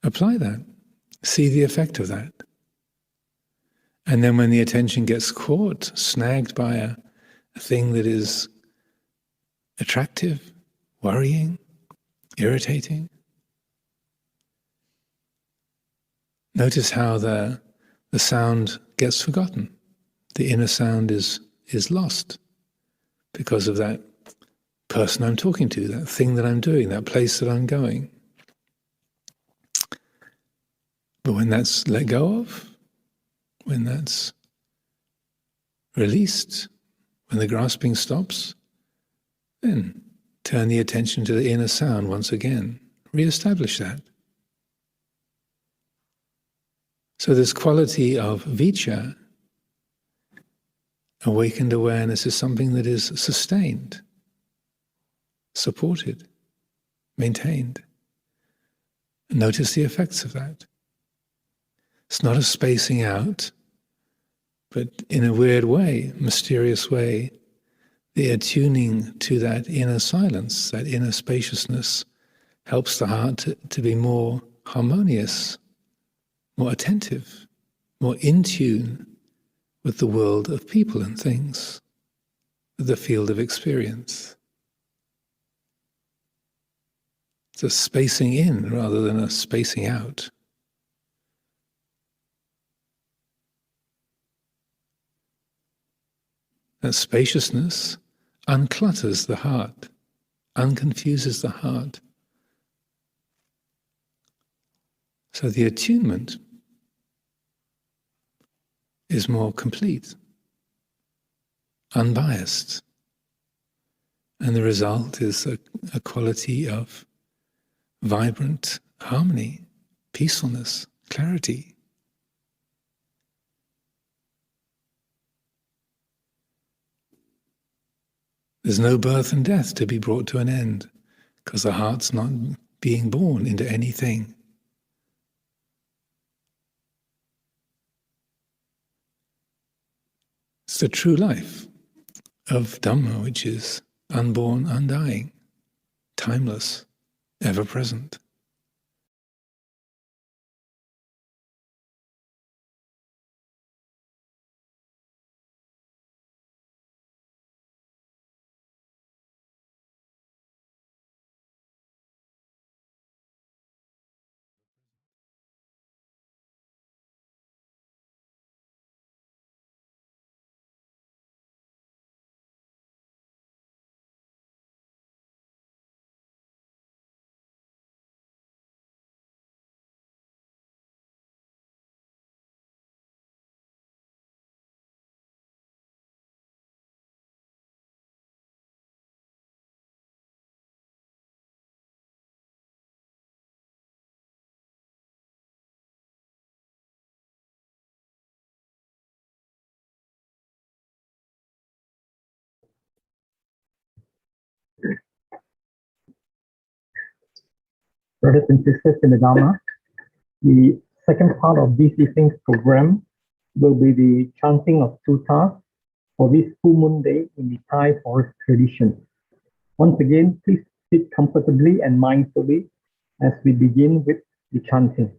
Apply that. See the effect of that. And then when the attention gets caught, snagged by a thing that is attractive, worrying, irritating, notice how the sound gets forgotten. The inner sound is lost because of that person I'm talking to, that thing that I'm doing, that place that I'm going. But when that's let go of, when that's released, when the grasping stops, then turn the attention to the inner sound once again. Re-establish that. So this quality of vicca, awakened awareness, is something that is sustained, supported, maintained. Notice the effects of that. It's not a spacing out, but in a weird way, mysterious way, the attuning to that inner silence, that inner spaciousness, helps the heart to be more harmonious, more attentive, more in tune with the world of people and things, with the field of experience. It's a spacing in rather than a spacing out. That spaciousness unclutters the heart, unconfuses the heart. So the attunement is more complete, unbiased. And the result is a quality of vibrant harmony, peacefulness, clarity. There's no birth and death to be brought to an end, because the heart's not being born into anything. It's the true life of Dhamma, which is unborn, undying, timeless, ever present. Brothers and sisters in the Dhamma, the second part of this evening's program will be the chanting of suttas for this full moon day in the Thai forest tradition. Once again, please sit comfortably and mindfully as we begin with the chanting.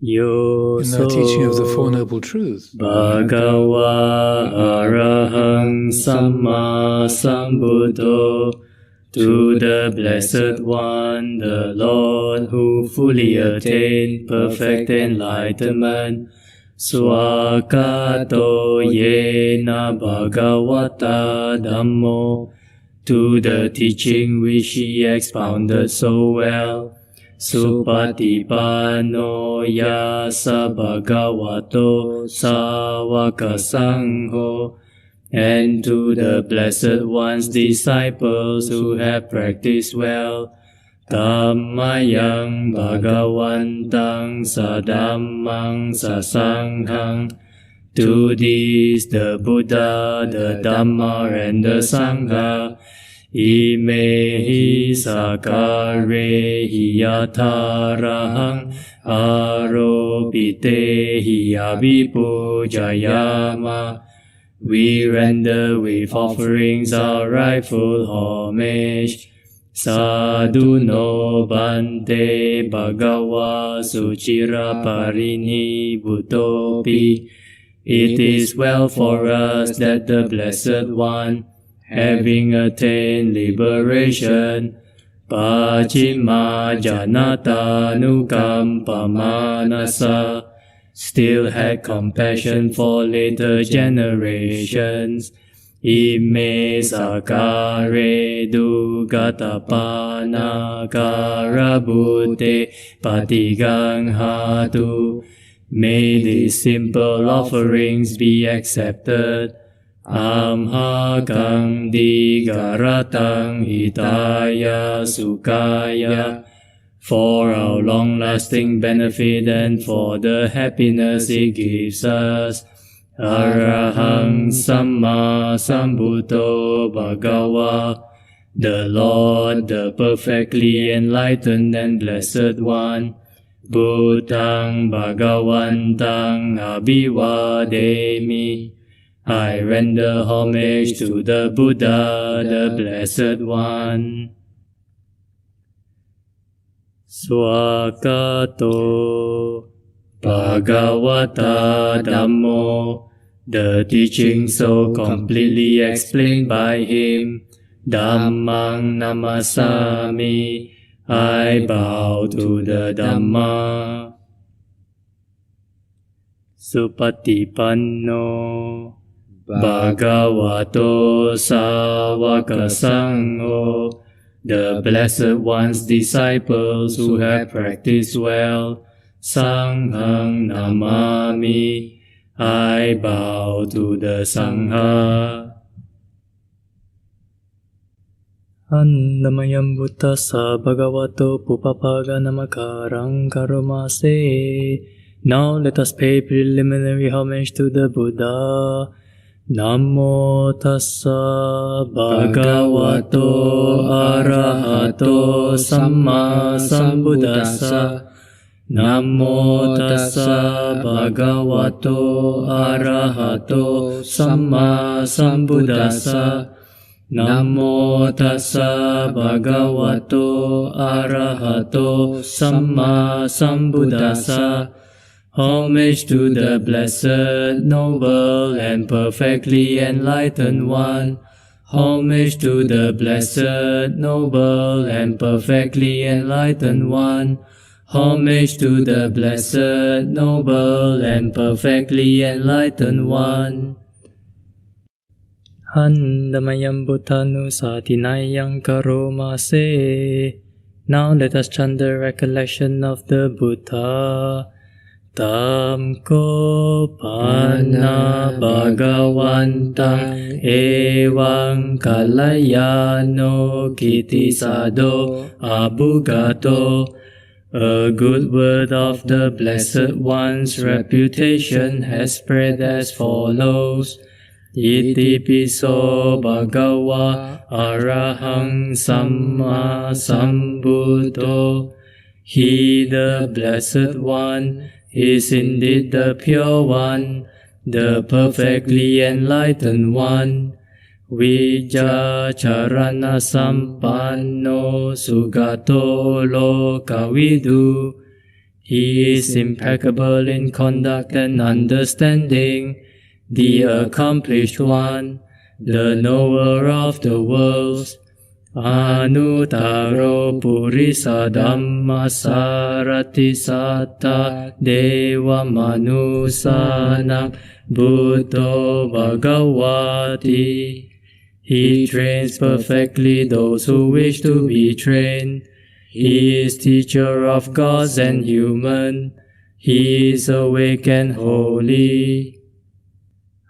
Yo in the teaching of the Four Noble Truths. Bhagava Arahang Samma Sambuddho. To the Blessed One, the Lord, who fully attained perfect enlightenment, Swakato Yena Bhagavata Dhammo. To the teaching which he expounded so well, Supatipanno Yasa Bhagavato Sawaka Sangho. And to the Blessed One's disciples who have practiced well, Dhammayang Bhagavantang Sadammang Sasanghang. To these the Buddha, the Dhamma, and the Sangha, Imehi Sakare Hiyatarahang Arobitehi Abhipujayama. We render with offerings our rightful homage. Sadhu no bante bhagava suchira parini bhutopi. It is well for us that the Blessed One, having attained liberation, Pachima Janata Nukampamanasa, still had compassion for later generations. Ime sakare dugatapana karabute patigang hatu. May these simple offerings be accepted. Amhakang digaratang hitaya sukaya. For our long-lasting benefit and for the happiness it gives us. Arahang Samma Sambuddho Bhagava. The Lord, the perfectly enlightened and blessed one. Buddhang Bhagavantang Abhivademi. I render homage to the Buddha, the Blessed One. Swakato Bhagavata Dhammo. The teaching so completely explained by him. Dhammang namasami. I bow to the Dhamma. Supatipanno Bhagavato Sawaka Sangho. The Blessed One's disciples who have practiced well, Sanghang namami. I bow to the Sangha. Annamayam buddhassa bhagavato pupapaga namakarang karomase. Now let us pay preliminary homage to the Buddha. Namo tassa bhagavato arahato samma sambuddhassa. Namo tassa bhagavato arahato samma sambuddhassa. Namo tassa bhagavato arahato samma sambuddhassa. Homage to the Blessed, Noble, and perfectly enlightened One. Homage to the Blessed, Noble, and perfectly enlightened One. Homage to the Blessed, Noble, and perfectly enlightened One. Handamayam Bhuttanu Satinayang Karomase. Now let us chant the recollection of the Buddha. Tamko panna bhagavantang evang kalayano kitisado abhugato. A good word of the Blessed One's reputation has spread as follows. Iti piso bhagava arahang samma sambuddho. He, the Blessed One, is indeed the Pure One, the perfectly enlightened One. Vijacharana sampanno sugato lokavidu. He is impeccable in conduct and understanding, the accomplished one, the knower of the worlds. Anuttaro Purisa Dhamma Sarati Satta Deva Manusana Buddho Bhagavati. He trains perfectly those who wish to be trained. He is teacher of gods and human. He is awake and holy.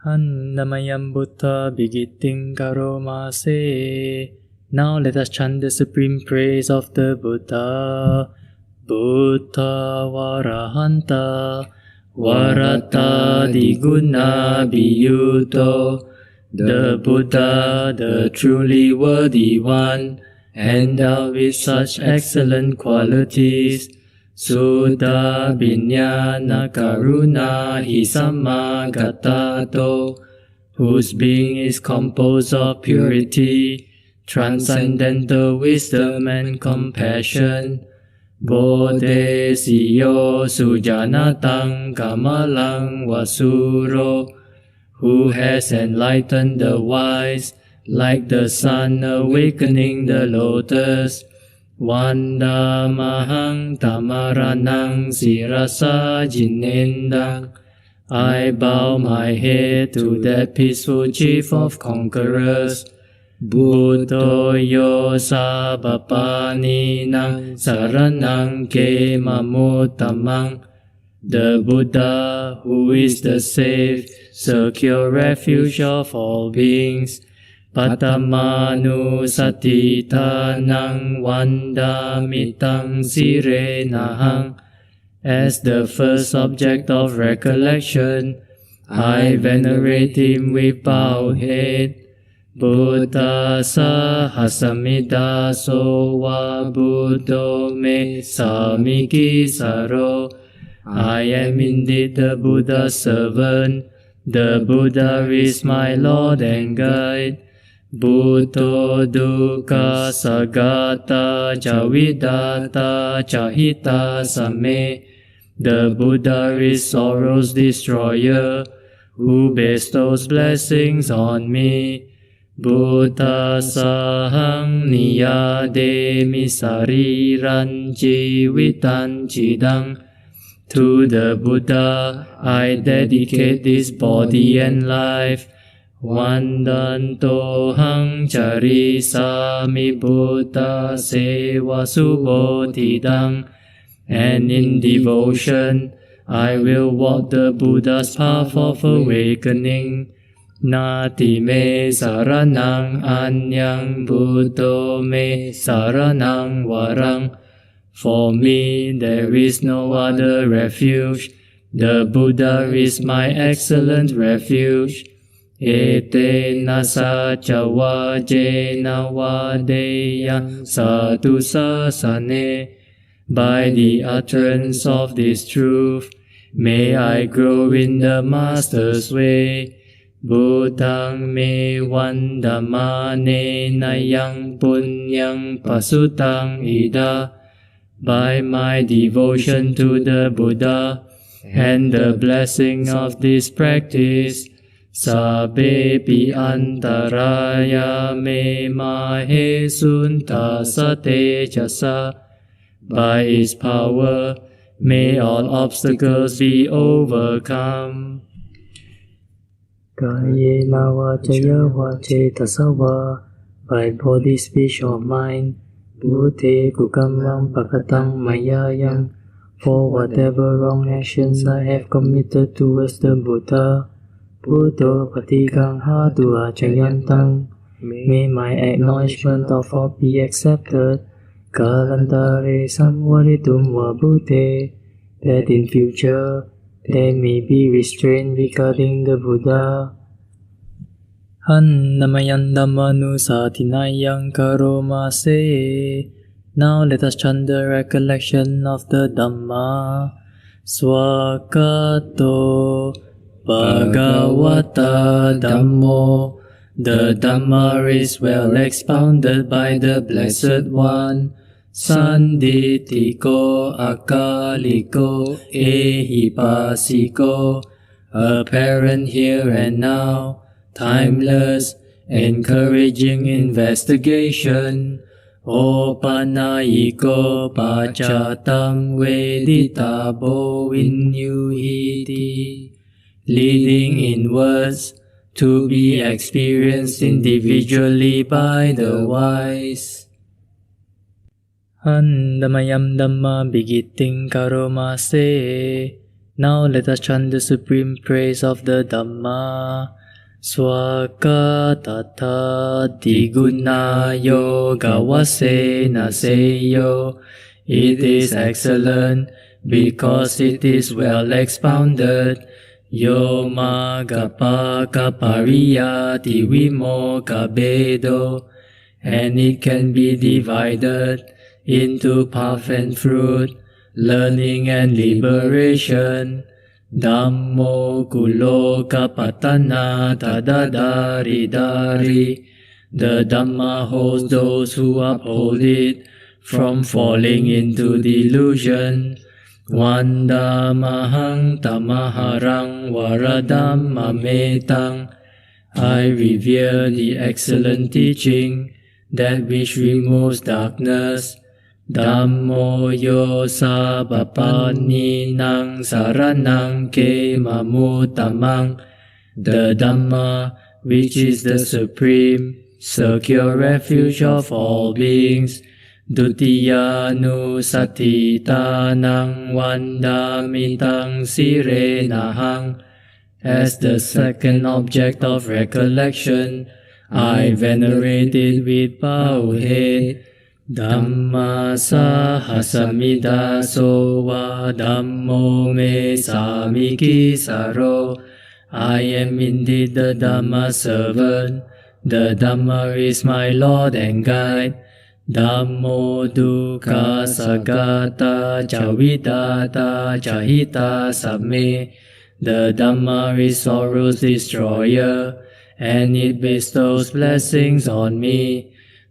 Annamayam Buddha Bhigitting Karomase. Now let us chant the supreme praise of the Buddha. Buddha Varahanta Varata Diguna Biyuto. The Buddha, the truly worthy one, endowed with such excellent qualities. Sudha Vinyana Karuna Hisamagatato, whose being is composed of purity, transcendental wisdom and compassion. Bodhi Siyo Sujanatang Kamalang Vasuro, who has enlightened the wise, like the sun awakening the lotus. Vandamahang Tamaranang Sirasa Jinendang. I bow my head to that peaceful chief of conquerors. Buddhoyo Sabapaninang Saranang Kemamutamang. The Buddha, who is the safe, secure refuge of all beings. Patamanu Satitanang Vandamitang Sirenahang. As the first object of recollection, I venerate him with bowed head. Buddha Sahasamida Sowa Buddho Me Samiki Saro. I am indeed the Buddha's servant. The Buddha is my Lord and guide. Buddho Duka Sagata Javidata Chahita Same. The Buddha is sorrow's destroyer, who bestows blessings on me. Buddha Sahang Niyademi Sariran Jivitan Chidang. To the Buddha I dedicate this body and life. Vandantohang Charisami Buddha Seva Subodhidang. And in devotion I will walk the Buddha's path of awakening. Nati me saranang anyang Buddho me saranang warang. For me there is no other refuge. The Buddha is my excellent refuge. Ete nasa chawajena vadeyang satu sasane. By the utterance of this truth, may I grow in the Master's way. Buddhang me vandamane nayang punyang pasutang ida. By my devotion to the Buddha and the blessing of this practice, Sabepi antaraya me mahe sunta sate jasa. By His power, may all obstacles be overcome. Kayena vachaya vacetasawa. By body, speech or mind, Bhute kukamam pakatang mayayang. For whatever wrong actions I have committed towards the Buddha, Buddho patikang hatu achayantang. May my acknowledgement of all be accepted. Kalantare samvaritum vabhute. That in future there may be restraint regarding the Buddha. Annamayan dhammanu satinayang karomase. Now let us chant the recollection of the Dhamma. Swakato Bhagavata Dhammo. The Dhamma is well expounded by the Blessed One. Sanditiko akaliko ehipasiko, apparent here and now, timeless, encouraging investigation. Opanayiko pachatam veditabo vinyuhiti, leading inwards to be experienced individually by the wise. Andamayam Dhamma begetting karomase. Now let us chant the supreme praise of the Dhamma. Swakatata digunayo gawasena seyo. It is excellent because it is well expounded. Yoma gapaka pariyati vimoka bedo. And it can be divided into path and fruit, learning and liberation. Dhammo kuloka patana tadadari dari. The Dhamma holds those who uphold it from falling into delusion. Vandamahang tamaharang varadhamma metang. I revere the excellent teaching, that which removes darkness. Dhammo yo sabapaninang saranang ke mamutamang. The Dhamma, which is the supreme, secure refuge of all beings. Dutiyanu satitanang vandamitang sirenahang. As the second object of recollection, I venerate it with bowed head. Dhamma sahasamida sowa Dhammo me samiki saro. I am indeed the Dhamma servant. The Dhamma is my Lord and guide. Dhammo dukkha sagata cavidata cahita samme. The Dhamma is sorrow's destroyer, and it bestows blessings on me.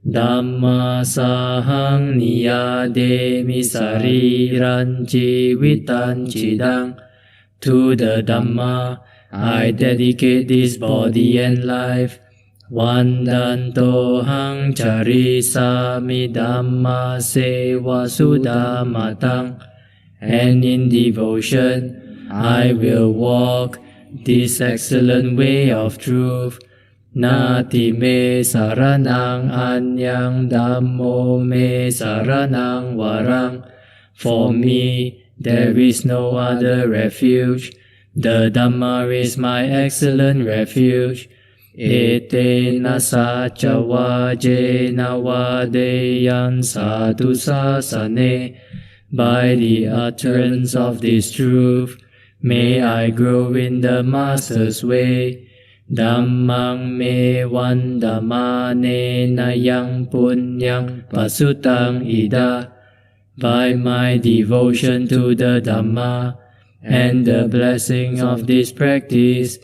Dhamma sahang niyademi sariran jivitan chidang. To the Dhamma I dedicate this body and life. Vandanto hang charisami Dhamma seva sudamatang. And in devotion I will walk this excellent way of truth. Nati me saranang anyang Dhammo me saranang varang. For me there is no other refuge. The Dhamma is my excellent refuge. Etena sacha vajena vadeyan sadhu sasane. By the utterance of this truth, may I grow in the Master's way. Dhammang me vandamane nayang punyang pasutang ida. By my devotion to the Dhamma and the blessing of this practice,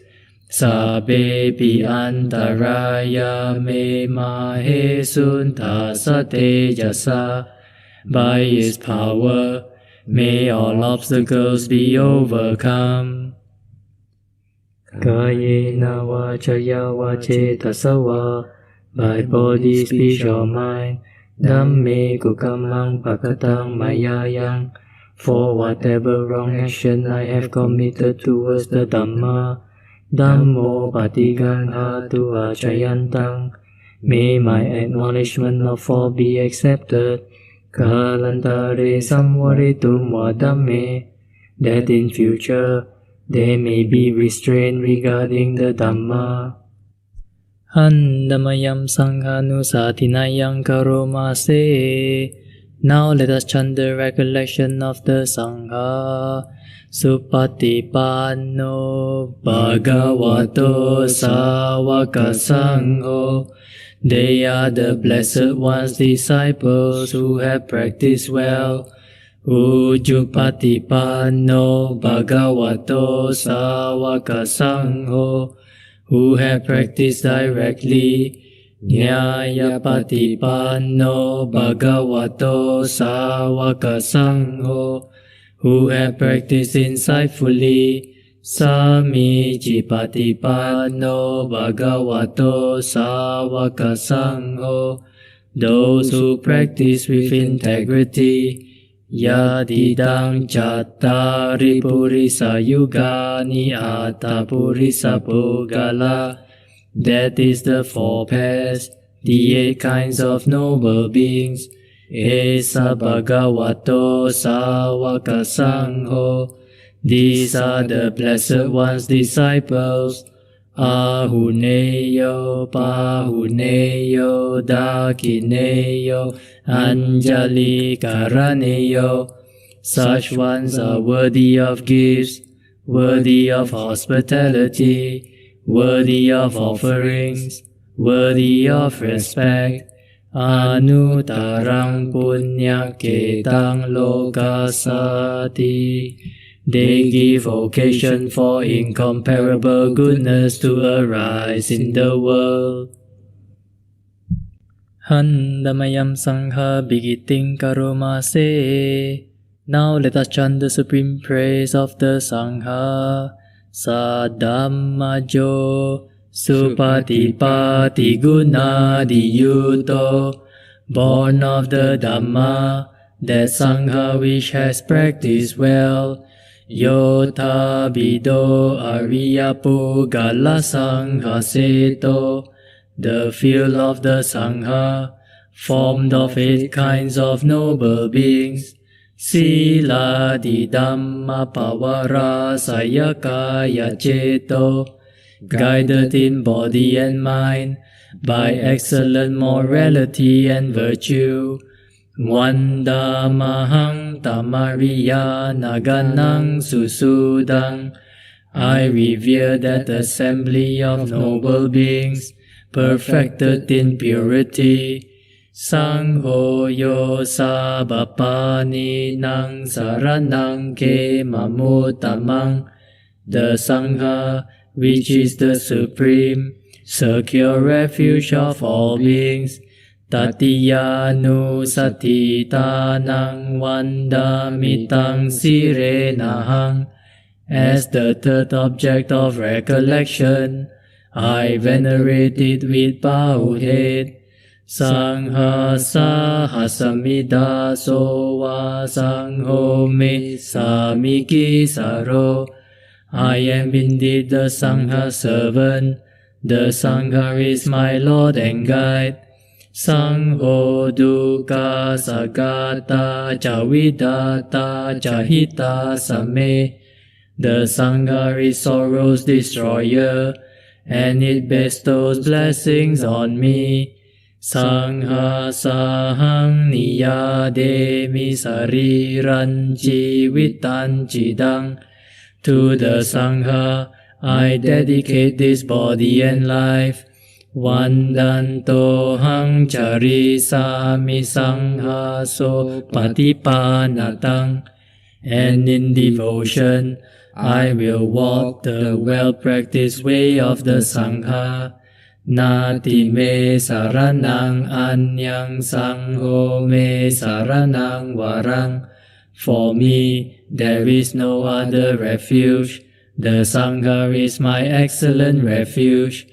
sabepi antaraya me mahe sunta satejasa. By His power, may all obstacles be overcome. Kayena vachaya vacetasa va. By body, speech or mind, dhamme kukamang pakatang mayayang. For whatever wrong action I have committed towards the Dhamma, Dhammo patigang hatu acayantang. May my acknowledgement of all be accepted. Kalantare samvaritum vadamme. That in future they may be restrained regarding the Dhamma. Handamayam sanghanu satinayang karomase. Now let us chant the recollection of the Sangha. Supatipanno bhagavato sāvaka sangho. They are the Blessed One's disciples who have practiced well. Ujjupatipanno bhagavato sāvaka sangho. Who have practiced directly. Nyaya Patipanno Bhagavato Sāvaka Sangho, who have practiced insightfully. Samiji Patipanno Bhagavato Sāvaka Sangho, those who practice with integrity. Yadidang Chattari Purisa Yugani Atta Purisa Pugala, that is the 4 pairs, the 8 kinds of noble beings. Esa Bhagavato Sāvaka Sangho, these are the Blessed One's disciples. Ahuneyo, Pahuneyo, Dakineyo, Anjali Karaneyo. Such ones are worthy of gifts, worthy of hospitality, worthy of offerings, worthy of respect. Anutarang punyaketang lokasati, they give occasion for incomparable goodness to arise in the world. Handamayam Sangha Bigiting Karomase. Now let us chant the supreme praise of the Sangha. Sadhammajo Supatipati Gunadiyuto, born of the Dhamma, that Sangha which has practiced well. Yota Bido Ariyapu Gala Sangha Seto, the field of the Sangha, formed of 8 kinds of noble beings. Sila di Dhamma Pawara Sayakaya Ceto, guided in body and mind by excellent morality and virtue. Vandamahang Tamariya Naganang Susudang, I revere that assembly of noble beings, perfected in purity. Sangho yo sabapani nang saranang ke mamutamang, the Sangha, which is the supreme, secure refuge of all beings. Tatiyanu satitanang vandamitang sirenahang, as the 3rd object of recollection, I venerate it with bowed head. Sangha sahasamida sowa sangho me samiki saro, I am indeed the Sangha servant, the Sangha is my Lord and guide. Sangho dukkha sagata cavidata cahita same, the Sangha is sorrow's destroyer, and it bestows blessings on me. Sangha sahang niyademi sariran jivitan jidang, to the Sangha I dedicate this body and life. Vandanto hang charisami Sangha so patipanatang, and in devotion I will walk the well-practiced way of the Sangha. Nati me saranang anyang sangho me saranang warang, for me there is no other refuge, the Sangha is my excellent refuge.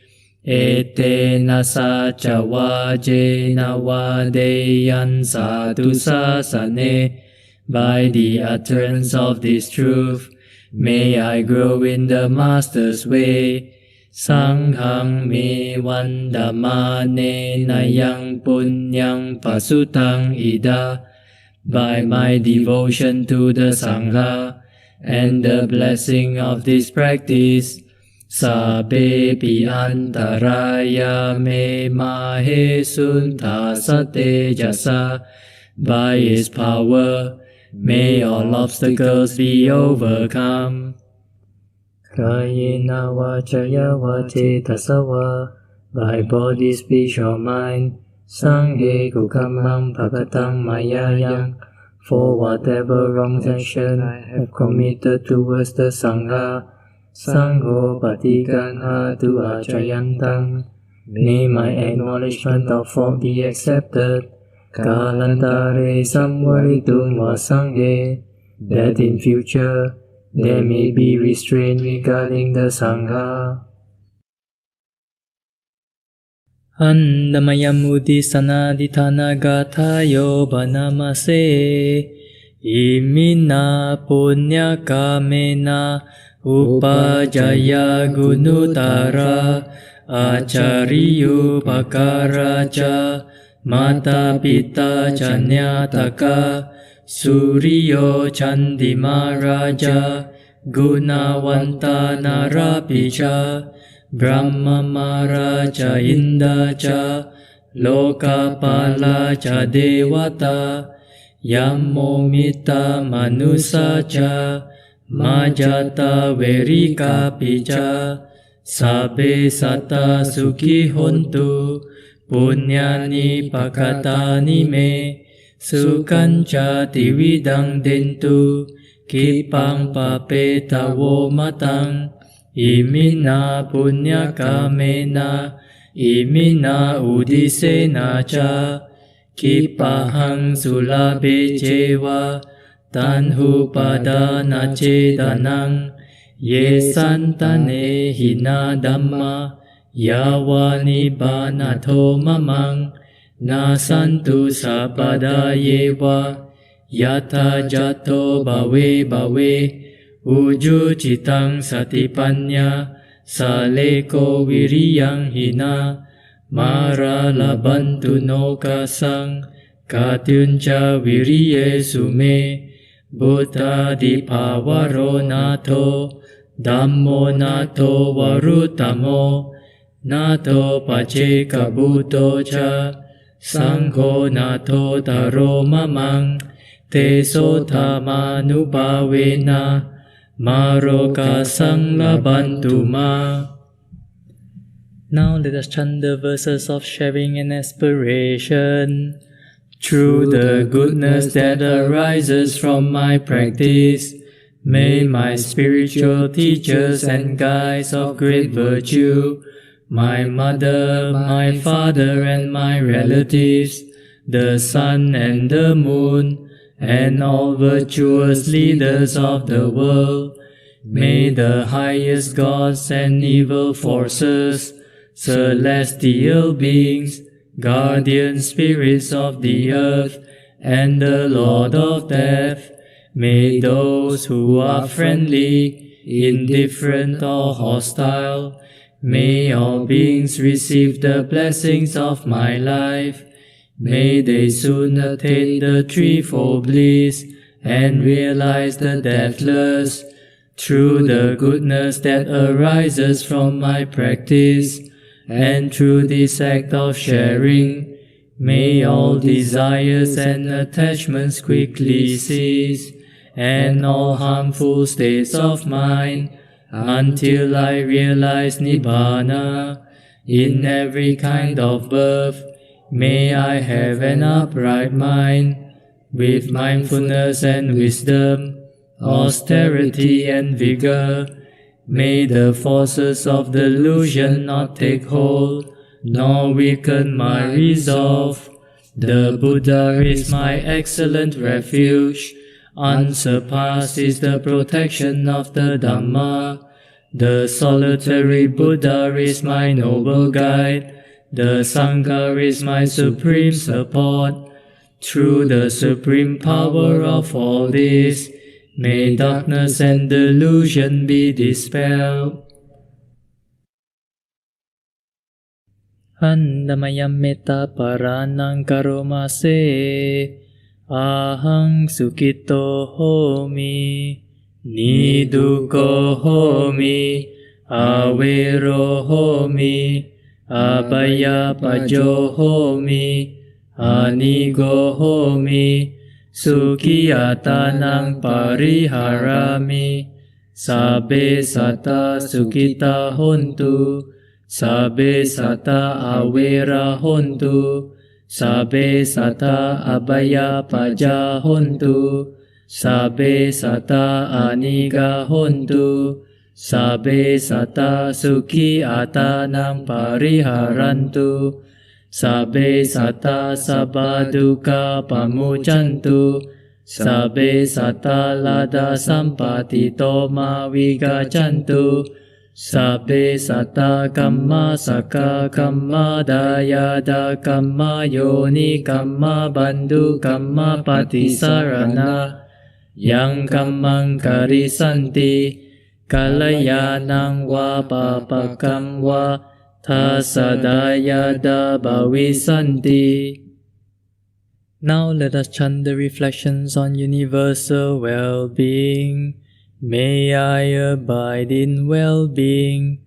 Etena sacha vajena vadeyan sadhu sasane, by the utterance of this truth may I grow in the Master's way. Sanghang me vandamane nayang punyang pasutang ida, by my devotion to the Sangha and the blessing of this practice. Sabe pi antaraya me mahe sunta sate jasa, by his power may all obstacles be overcome. Kayena vachaya vacetasava, by body, speech or mind, sanghe kukamam bhagatam mayayang, for whatever wrong action I have committed towards the Sangha, Sangho patikanha tu acayantang, May my acknowledgement of form be accepted. Kalantare samvaritum vasanghe, that in future there may be restraint regarding the Sangha. Andamayam udisanadithana gathayo banamase, imina punya kamena upajaya gunutara, acariyu pakaraja, mata pita chanyataka, Suryo Chandimaraja, Gunawanta Narapicha, Brahma Maraja Indacha, Lokapala cha Devata, Yamomita Manusacha, Majata Verika Picha, Sabe Sata Sukhi Hontu, Punyani Pakatani Me, Sukancha Tividang Dentu, Kipang Papetawo Matang, Imina Punya Kamena, Imina Udisena Cha, Kipahang Sulabe Jewa, Tanhu Padana Chedanang, Ye Santane Hina Dhamma, Yawani Banato Mamang, Nasantu sapada yewa, yata jato bawe bawe, uju citang satipanya, saleko wiriyang hina, mara labantu no kasang, katyunca wiriye sume, buddha dipawaro nato, dhammo nato warutamo, nato pace kabuto cha, Sangho nato taro mamang, te sotama nubawena, maroka sang labantuma. Now let us chant the verses of sharing and aspiration. Through the goodness that arises from my practice, may my spiritual teachers and guides of great virtue, my mother, my father, and my relatives, the sun and the moon, and all virtuous leaders of the world, may the highest gods and evil forces, celestial beings, guardian spirits of the earth, and the Lord of Death, may those who are friendly, indifferent, or hostile, may all beings receive the blessings of my life. May they soon attain the threefold bliss and realize the deathless. Through the goodness that arises from my practice, and through this act of sharing, may all desires and attachments quickly cease, and all harmful states of mind, until I realize Nibbana. In every kind of birth, may I have an upright mind, with mindfulness and wisdom, austerity and vigor. May the forces of delusion not take hold, nor weaken my resolve. The Buddha is my excellent refuge. Unsurpassed is the protection of the Dhamma. The solitary Buddha is my noble guide. The Sangha is my supreme support. Through the supreme power of all this, may darkness and delusion be dispelled. Andamayam metta paranang karomase, ahang sukito homi, niduko homi, avero homi, abaya pajo homi, anigo homi, sukhiyatanang pariharami, sabe sata sukita hontu, sabe sata awera hontu, sabe sata abaya paja hontu, sabe sata aniga hontu, Sabbe satta sukhi atanang pariharantu. Sabbe satta sabba dukkha pamuccantu. Sabbe satta lada sampatito ma vigaccantu. Sabbe satta kamma saka kamma dayada kamma yoni kamma bandhu kamma patisarana. Yang kammang karisanti kalayanang wa papakam wa tasadayada bhavisanti. Now let us chant the reflections on universal well-being. May I abide in well-being,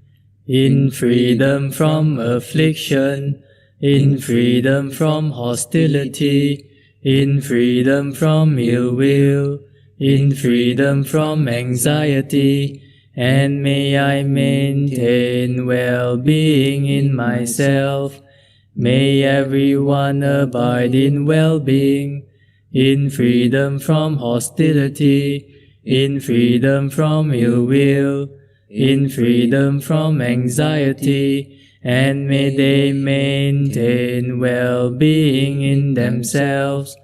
in freedom from affliction, in freedom from hostility, in freedom from ill will, in freedom from anxiety, and may I maintain well-being in myself. May everyone abide in well-being, in freedom from hostility, in freedom from ill will, in freedom from anxiety, and may they maintain well-being in themselves.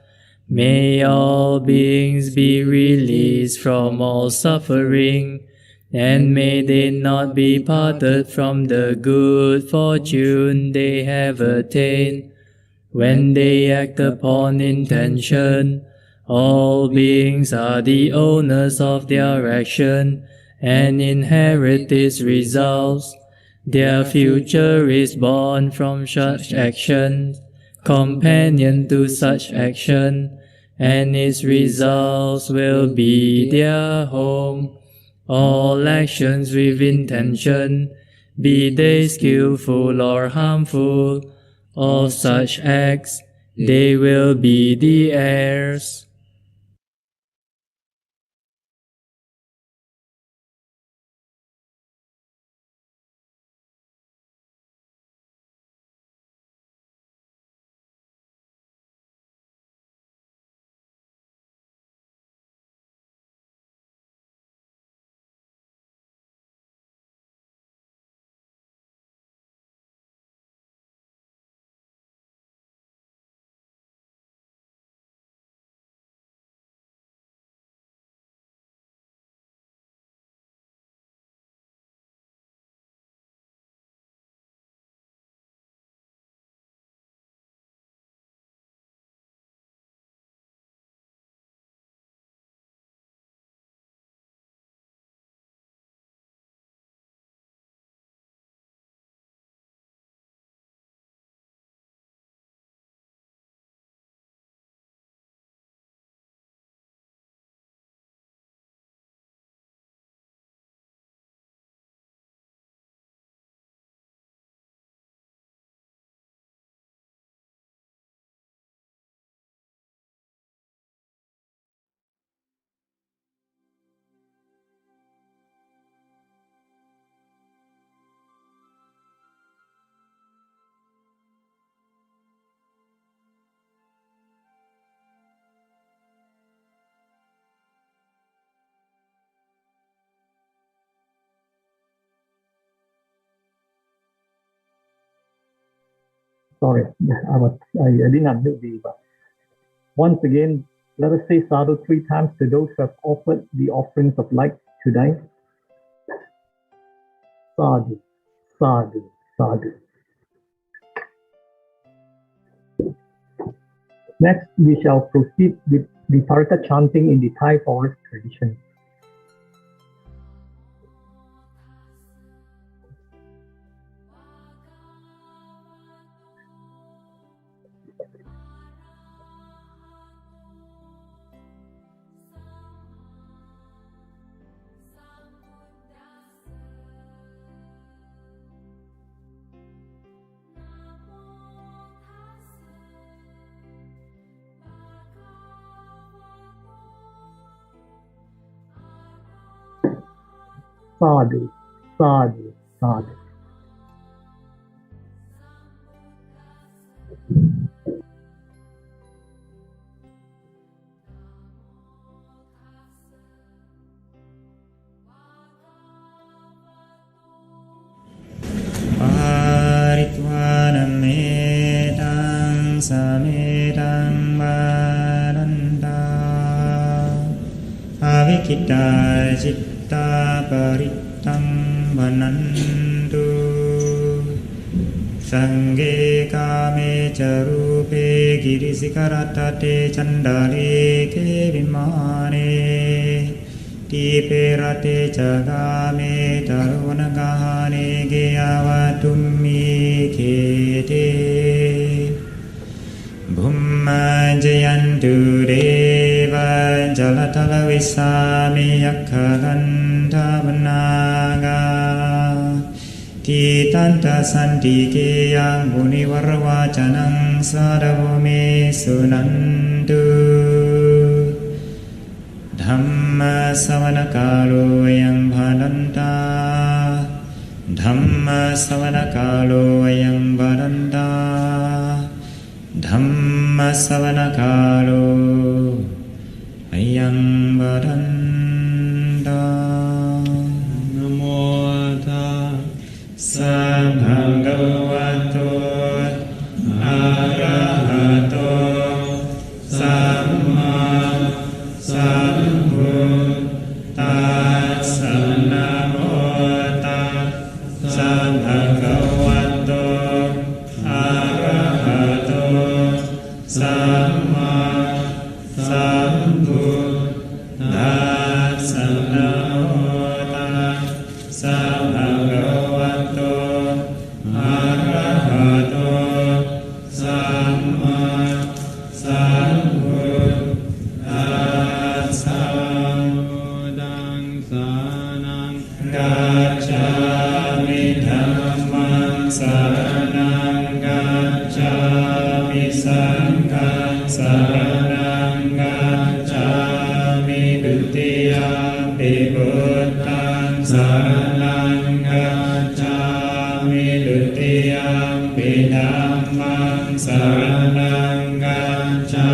May all beings be released from all suffering, and may they not be parted from the good fortune they have attained. When they act upon intention, all beings are the owners of their action and inherit its results. Their future is born from such action, companion to such action, and its results will be their home. All actions with intention, be they skillful or harmful, of such acts they will be the heirs. Sorry, I didn't unmute the, but once again, let us say sadhu 3 times to those who have offered the offerings of light today. Sadhu, sadhu, sadhu. Next, we shall proceed with the Viparita chanting in the Thai forest tradition. Sadhu, sadhu, sadhu. ตาจิตตาปริตังวนันตุสังเกกาเมจารูเปกิริสิกรัตเตจันดาเลเกวิมาเนทีเปรเตจกาเมตารุณกาเนเกยวตุมมิเคเตบุมมาจยันตุเดวะจลตลวิสามิยัคขกันทาวนากาทีตันตสันติเกยังมุนิวรวาจนังสาดวเมสุนันตุธัมมาสวนกาโลยังภานันตาธัมมาสวนกาโลยังภานันตาธัมมาสวนกาโลยังภานันตานะโมตัสสะภะคะวะโตอะระหะโตสัมมาสัมพุทธัสสะนะโมตัสสะภะคะวะโตอะระหะโตสัมมาสัมพุทธัสสะนะโมตัสสะภะคะวะโตอะระหะโตสัมมาสัมพุทธัสสะดังสานังกัจฉามิธัมมังสารนังกัจฉามิสังฆังสารนังกัจฉามิดุติยมปิพุทธังสารนังกัจฉามิดุติยมปิธัมมังสารนังกัจฉา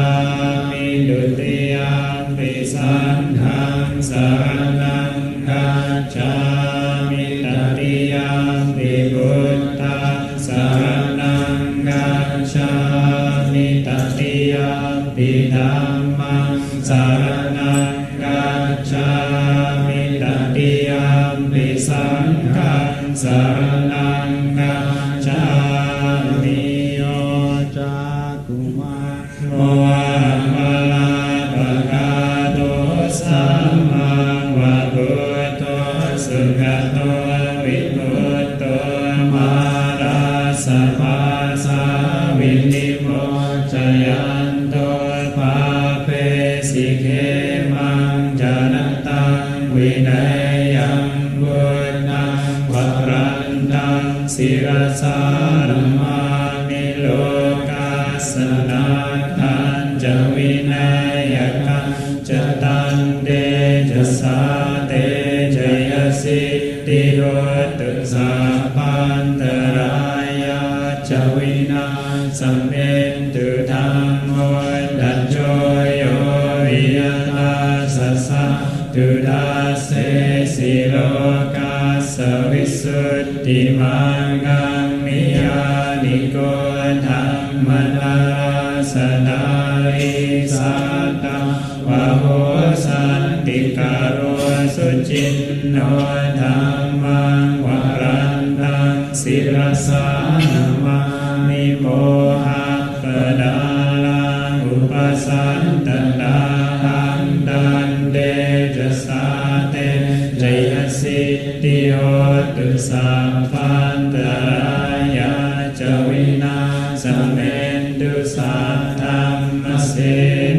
มิดุติยมปิสังฆังสารนังกัจฉามิตติยมปิพุทธังสารนังกัจฉามิตติยมปิธัมมังสารนังกัจฉามิตติยมปิสังฆังสารนังกัจฉามิโยจักขุมาโมวะลาภะคะโตสัมมาวัพพุทโธสุขโตวิมุตโตมาราสภาสาวินิโมจยันโตภาเปสิเขมังจานตังวินัยยังบุญนังวรันตังศิรสารมามิโลกัสสนาทันจวินัยกังจตันเตจะสาเตจยสิทธิโหตุสัพพันตรายาจวินาสเมนตุธัมโมดัจโจโยวิยตาสัสสะตุดัสเสสิโลกัสสวิสุทธิมังกังมิยานิโกธัมมนาสนาริสัตตวะโหสันติการโรสุจินโนธัมมังวรันตังศิรสานามามิโมหะปดาลังอุปสันตตาหังดันเดจะสาเตจยสิทธิโหตุสัพพันตรายาจวินาสเมนตุสัทธัมมเส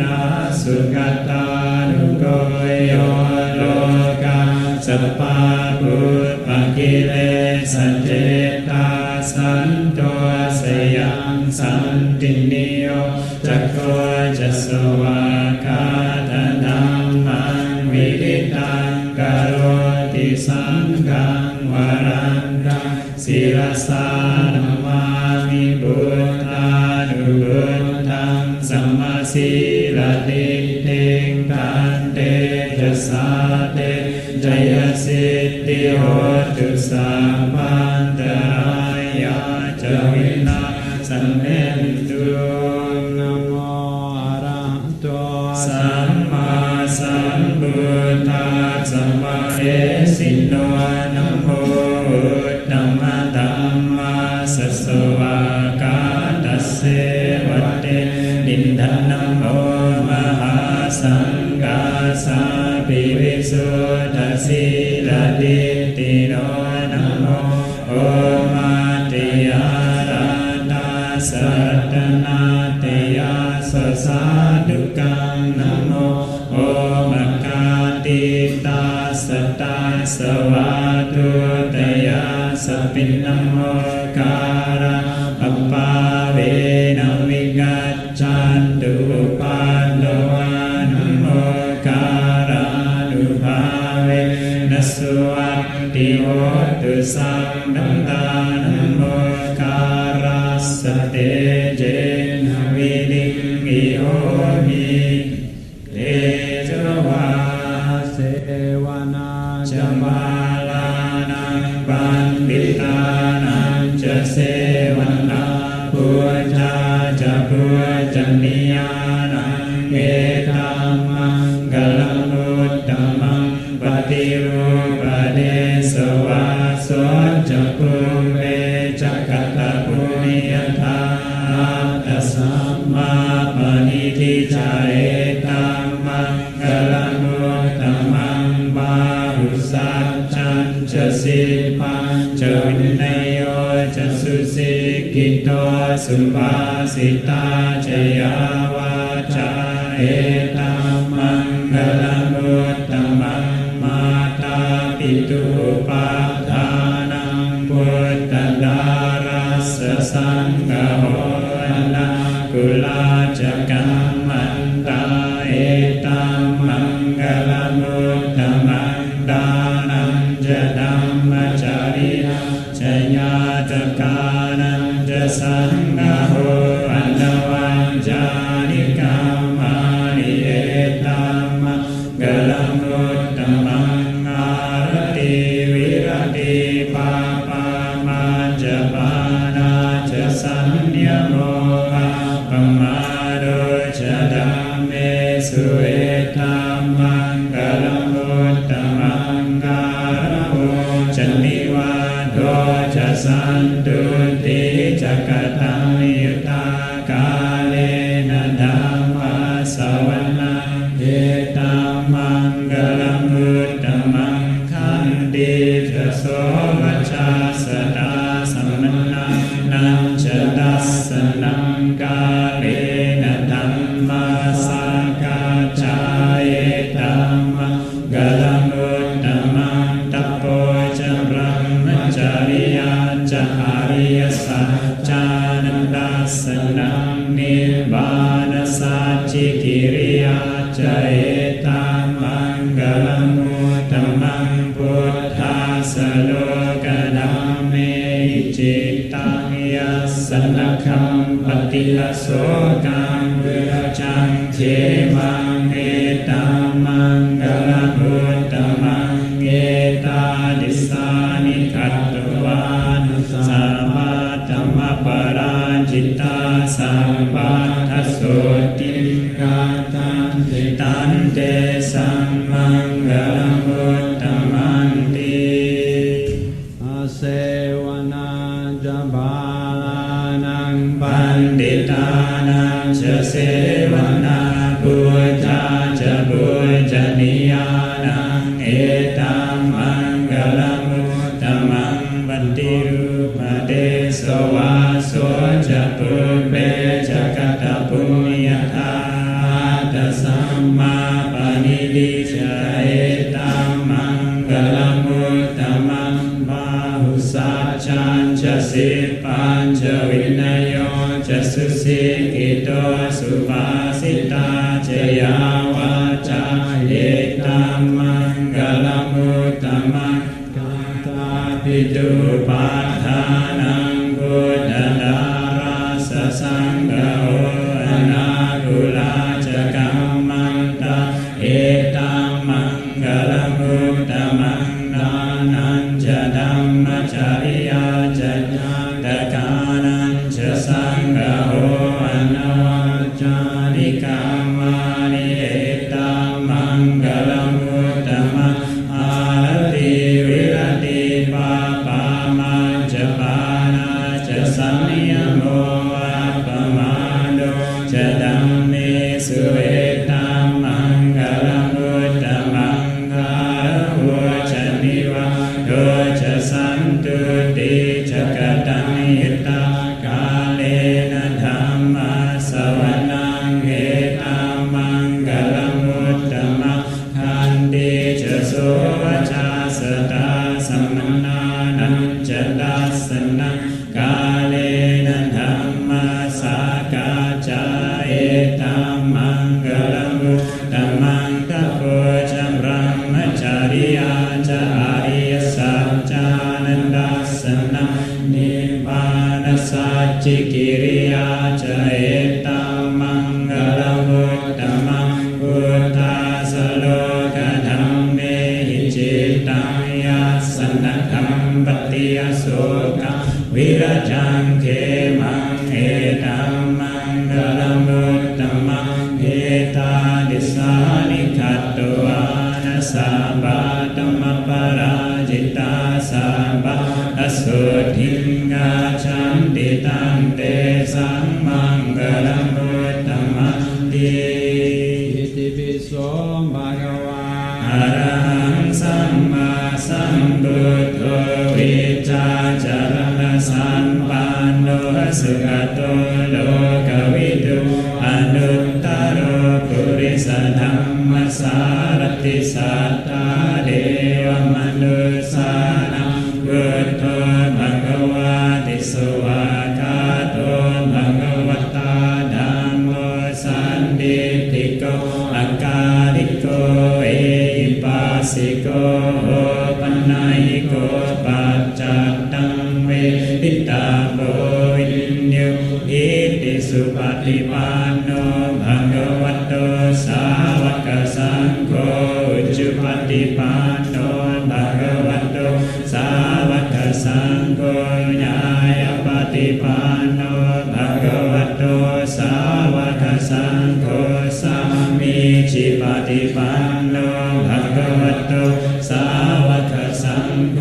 นาสุขตานุโกโยโลกัสสปาปุปปกิเลสเจตาสันโตสยังสันตินิโยจักโกจัสวาคาตนัมมังวิริตังกโรติสังฆังวรันตังศิรสานามามิบุตตานุบุตตังสัมมาสีลติเตงตันเตจะสาเตจยสิทธิโหตุสัพพันตรายาจวินาสเมนตุนะโมอะระหะโตสัมมาสัมพุทธั สสวากาตัสเสวะเตนินทนะโมมหาสังฆาสาปิวิสุทธัสสีลดิติโนนะโมโอมาติยาราตาสัตนาติยาสสาดุกังนะโมโอมกาติตาสตาสวาตุตยาสปินนโมการะปปาเวนวิกัจจันตุปาโลวานโมการะนุภาเวนัสวัตติโหตุสัมปันตานโมการะสเตเจนะวิลิงกิโหมิเตจวาเสวนาจมาลานังปันติตานังจะเสวนาปุจจาจะปุจจนิยานังเอตัมมังกลมุตตมังปฏิรูปเดสวาโสจะปุเมจักตะปุณิยธาตัสสัมมาปณิทิจาเอตัมมังกลมุตตมังบาหุสัจจันจะสิปัญจวินัยโยจะสุสิกิโตสุภาสิตาจยาวาจาเอตัมมังกลมุตตมังมาตาปิตุปาทานังพุทธดารัสสะสังฆโหนะกุลาจะกัมมันตาเอตัมมังกลมุตตมังดานังจะดัมมจาริยาจะญาตกานังจะสังฆโหอนวัญจานิกามานิเอตัมมังกลมุตตมังอารติวิรติปาปามาจะปานาจะสัญญโมอาปมาโดจะดัมเมสุเอตัมมังกลมุตตมังการโหจะนิวาโดจะสันตุติจักตังยุตากาเลนะธัมมาสวนาเอตัมมังกลมุตตมังคันติจะโสวัชชาสตาสัมมนานังจะตัสสนังกาเลนะธัมมาสังฆาจาเอตัมมังกลมุตตมังตัปโปจะบรมจาริยาจะอริยสัจจานันตัสสนังนิบานัสสัจจิกิริยาจะเอตัมมังกลมุตตมังพุทธาสโลกนาเมหิจิตตังยัสสนะคัมปติลโสกังเวจังเทมังเอตัมมังกลมุตตมังเอตาดิสานิคัตตวานุสัมมาธัมมปราจิตตาสัมปัฏฐโสติกาตันเตสัมมังกลมุตตมังติอาเสวนาจะบาลานังปันติตานังจะเสวนาปุจจาจะปุจจนิยานังเอตัมมังกลมุตตมังบันติรูปเดสวาโสจะปุเปจะกตปุญญาธาตัสสัมมาปณิทิจาเอตัมมังกลมุตตมังบาหุสัจจันจะสิปัญจวินัยโยจะสุสิกิโตสุภาสิตาเจยาวาจาเอตัมมังกลมุตตมังกาตาปิตุปาทานังพุทธดาราสสังฆโหอนาคุลาจะกัมมันตาเอตัมมังกลมุตตมังนานันจะดัมมจาริยาจะญาตกานันจะสังฆโหอนวัจจานิกามานิเอตัมมังกลมุตตมังอาติวิรติปาปามาจะปานาจะ สัมยโมอัปปมาโนจะดัมเมสุเวตัมมังคลังอุตตมังคารโหจะนิวาโดจะสันตุติจะกตัญญิตากาเลนะธัมมาสวนังเอตัมมังคลังอุตตมังคันติจะโสชาสตาสัมมนานันจะดัสสนังกาเลนะธัมมาสากาจาเอตัมมังคลังอุตตมังตะโพจะพรหมจาริยาจะอาริยสัจจานันดัสสนังนิพพานสัจจิกิริยาจะเอตัมมังคลังอุตตมังพุทธาสโลกธัมเมหิจิตังยัสสนะธัมปติยโสกะวิรจังเขมังเอตัมมังคลังอุตตมังเอตาดิสานิขัตโตอานะสัมปะตัมมะปะราจิตาสัมปะอสุทิงกาชันติตังเตสังมังคลังอุตตมังติอิติปิโสภะคะวะอะระหังสัมมาสัมพุทโธวิชาจารณสัมปันโนสุขโตโลกวิทูอนุตตโรปุริสธรรมสารติสัตตาเดวมนุสสานังพุทโธภะคะวะติสวากาโตภะคะวะตาธัมโมสันติติโกอาการิโกเอหิปัสสิโกโหปัญญิโกปัจจัตตังเวทิตาโพวินโยอิติสุปฏิปันโนภะคะวะโตสาวกสังโฆอุจุปฏิปันโนภะคะวะโตสาวกสังโฆญาณปฏิปันโนภะคะวะโตสาวกสังโฆสัมมิจิปฏิปันโนภะคะวะโตสาวกสังโฆ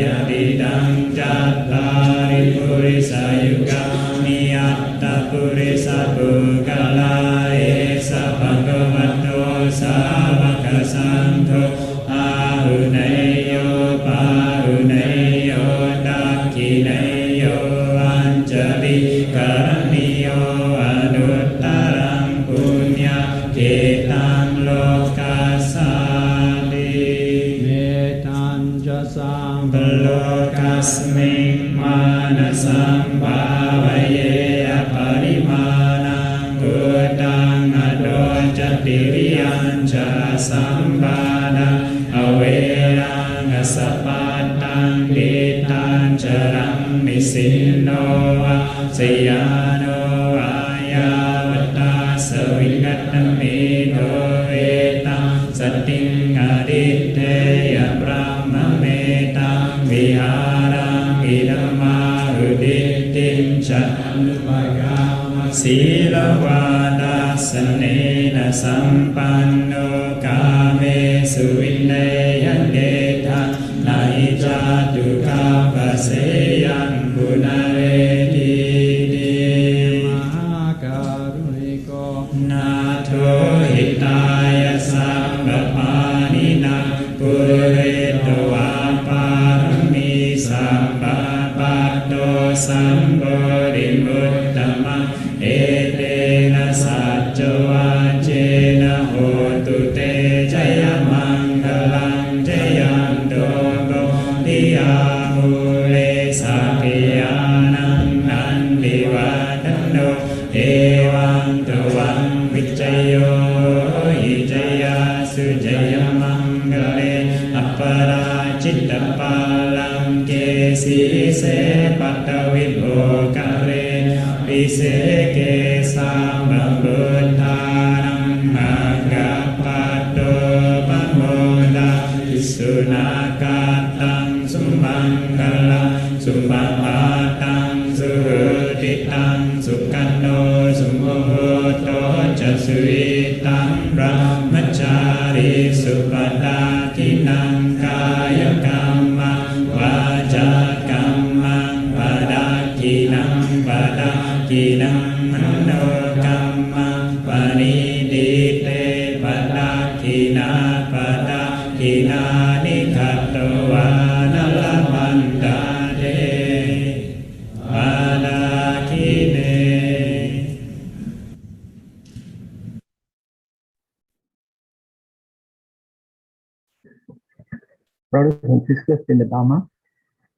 ยะติดังจัตตาริปุริสยุกานิอัตตปุริสปุกลาเอสะภะคะวะโตสาวกสังโฆอาหุเนยโยปาหุเนยโยดักขิเนยโยอัญจลิกรณิโยอนุตตรังปุญญาเกตังโลกัสสาติเมตัญจะสัมปโลกัสมิงมานะสัมภาวเยอปริมาณังกุตังอโดจติริยัญจะสัมปานังอเวรังอสปปัตตังดิตัญจรังนิสินโนอะสยานโนอายาวตาสวิกัตเมโนเอตังสติงอดิเตยพระมเมตังวิหารังอิดมาหุดิติงจันนุปกามศีลวาดาสเนนะสัมปันโนกาเมสุวินัยยันเดทะนาอิจาตุกาปเสยันปุณเรติติมหาการุณิโกนาโทหิตายสัมปปานินาปุเรโตวาปารมีสัมปปัตโตสัมโพธิมุตตมังเอเตนะสัจจวาเจนะโหตุเตจยมังคลังจยันโตโกติยามุเลสัพพิยานังนันติวัฒโนเอวังตวังวิจโยหิจยาสุจยมังคเลอัปปราจิตตปาลังเกสีเสปัตตวิโภกะเรปิเสเกสัมบัมบุทธานังอากัปปัตโตปะโมดาทิสุนาคาตังสุมังคลังสุปปาตังสุหุติตังสุขันโนสุโมโหโตจัสสุวิตังพระมจาริสุปตาทินังกายกรรมังวาจากรรมังปะดาคิ กินังปะทะกินังมโนกรรมังปณิดิเตปะทะกินาปะทะกินานิคัตโตวานลมันตาเตปาดาคิเน Brothers and sisters in the Dhamma,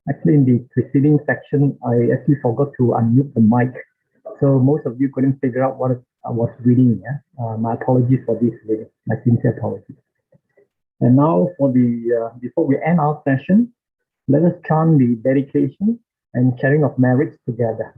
actually in the preceding section, I actually forgot to unmute the mic. So most of you couldn't figure out what I was reading. Yeah? My apologies for this, my sincere apologies. And now for the, before we end our session, let us chant the dedication and sharing of merits together.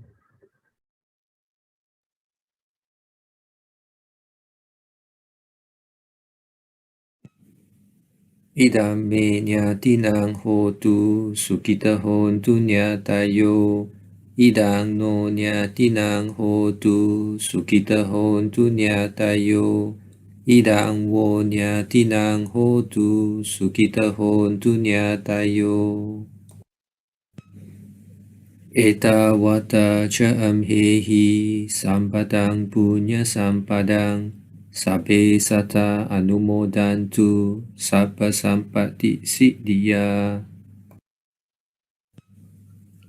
Idam me nyatinang hotu sukita hontu nyatayo. Idang no nyatinang hotu sukita hontu nyatayo. Idang wo nyatinang hotu sukita hontu nyatayo. Eta wata cha amhehi sampadang punya sampadang. Sabe sata anumodantu sabba sampati siddhya.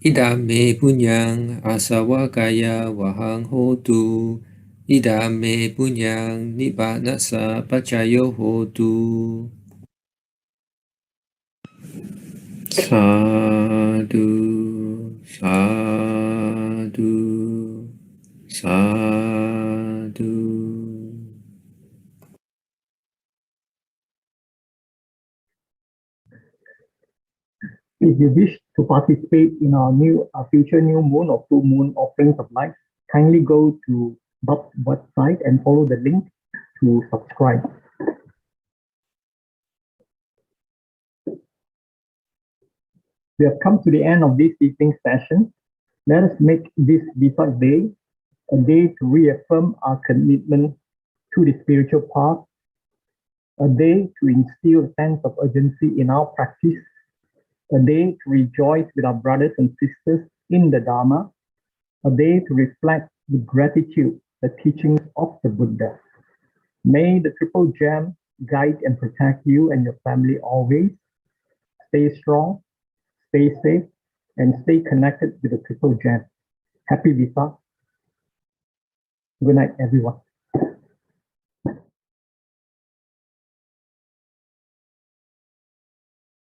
Idam me punyang asawakaya wahang hotu. Idam me punyang nibbanasa pacayo hotu. Sadhu, sadhu, sadhu. If you wish to participate in our future new moon or full moon offerings of light, kindly go to Bob's website and follow the link to subscribe. We have come to the end of this evening's session. Let us make this Wesak day a day to reaffirm our commitment to the spiritual path, a day to instill a sense of urgency in our practice, a day to rejoice with our brothers and sisters in the Dhamma, a day to reflect with gratitude the teachings of the Buddha. May the Triple Gem guide and protect you and your family always. Stay strong, stay safe, and stay connected with the Triple Gem. Happy Wesak. Good night, everyone.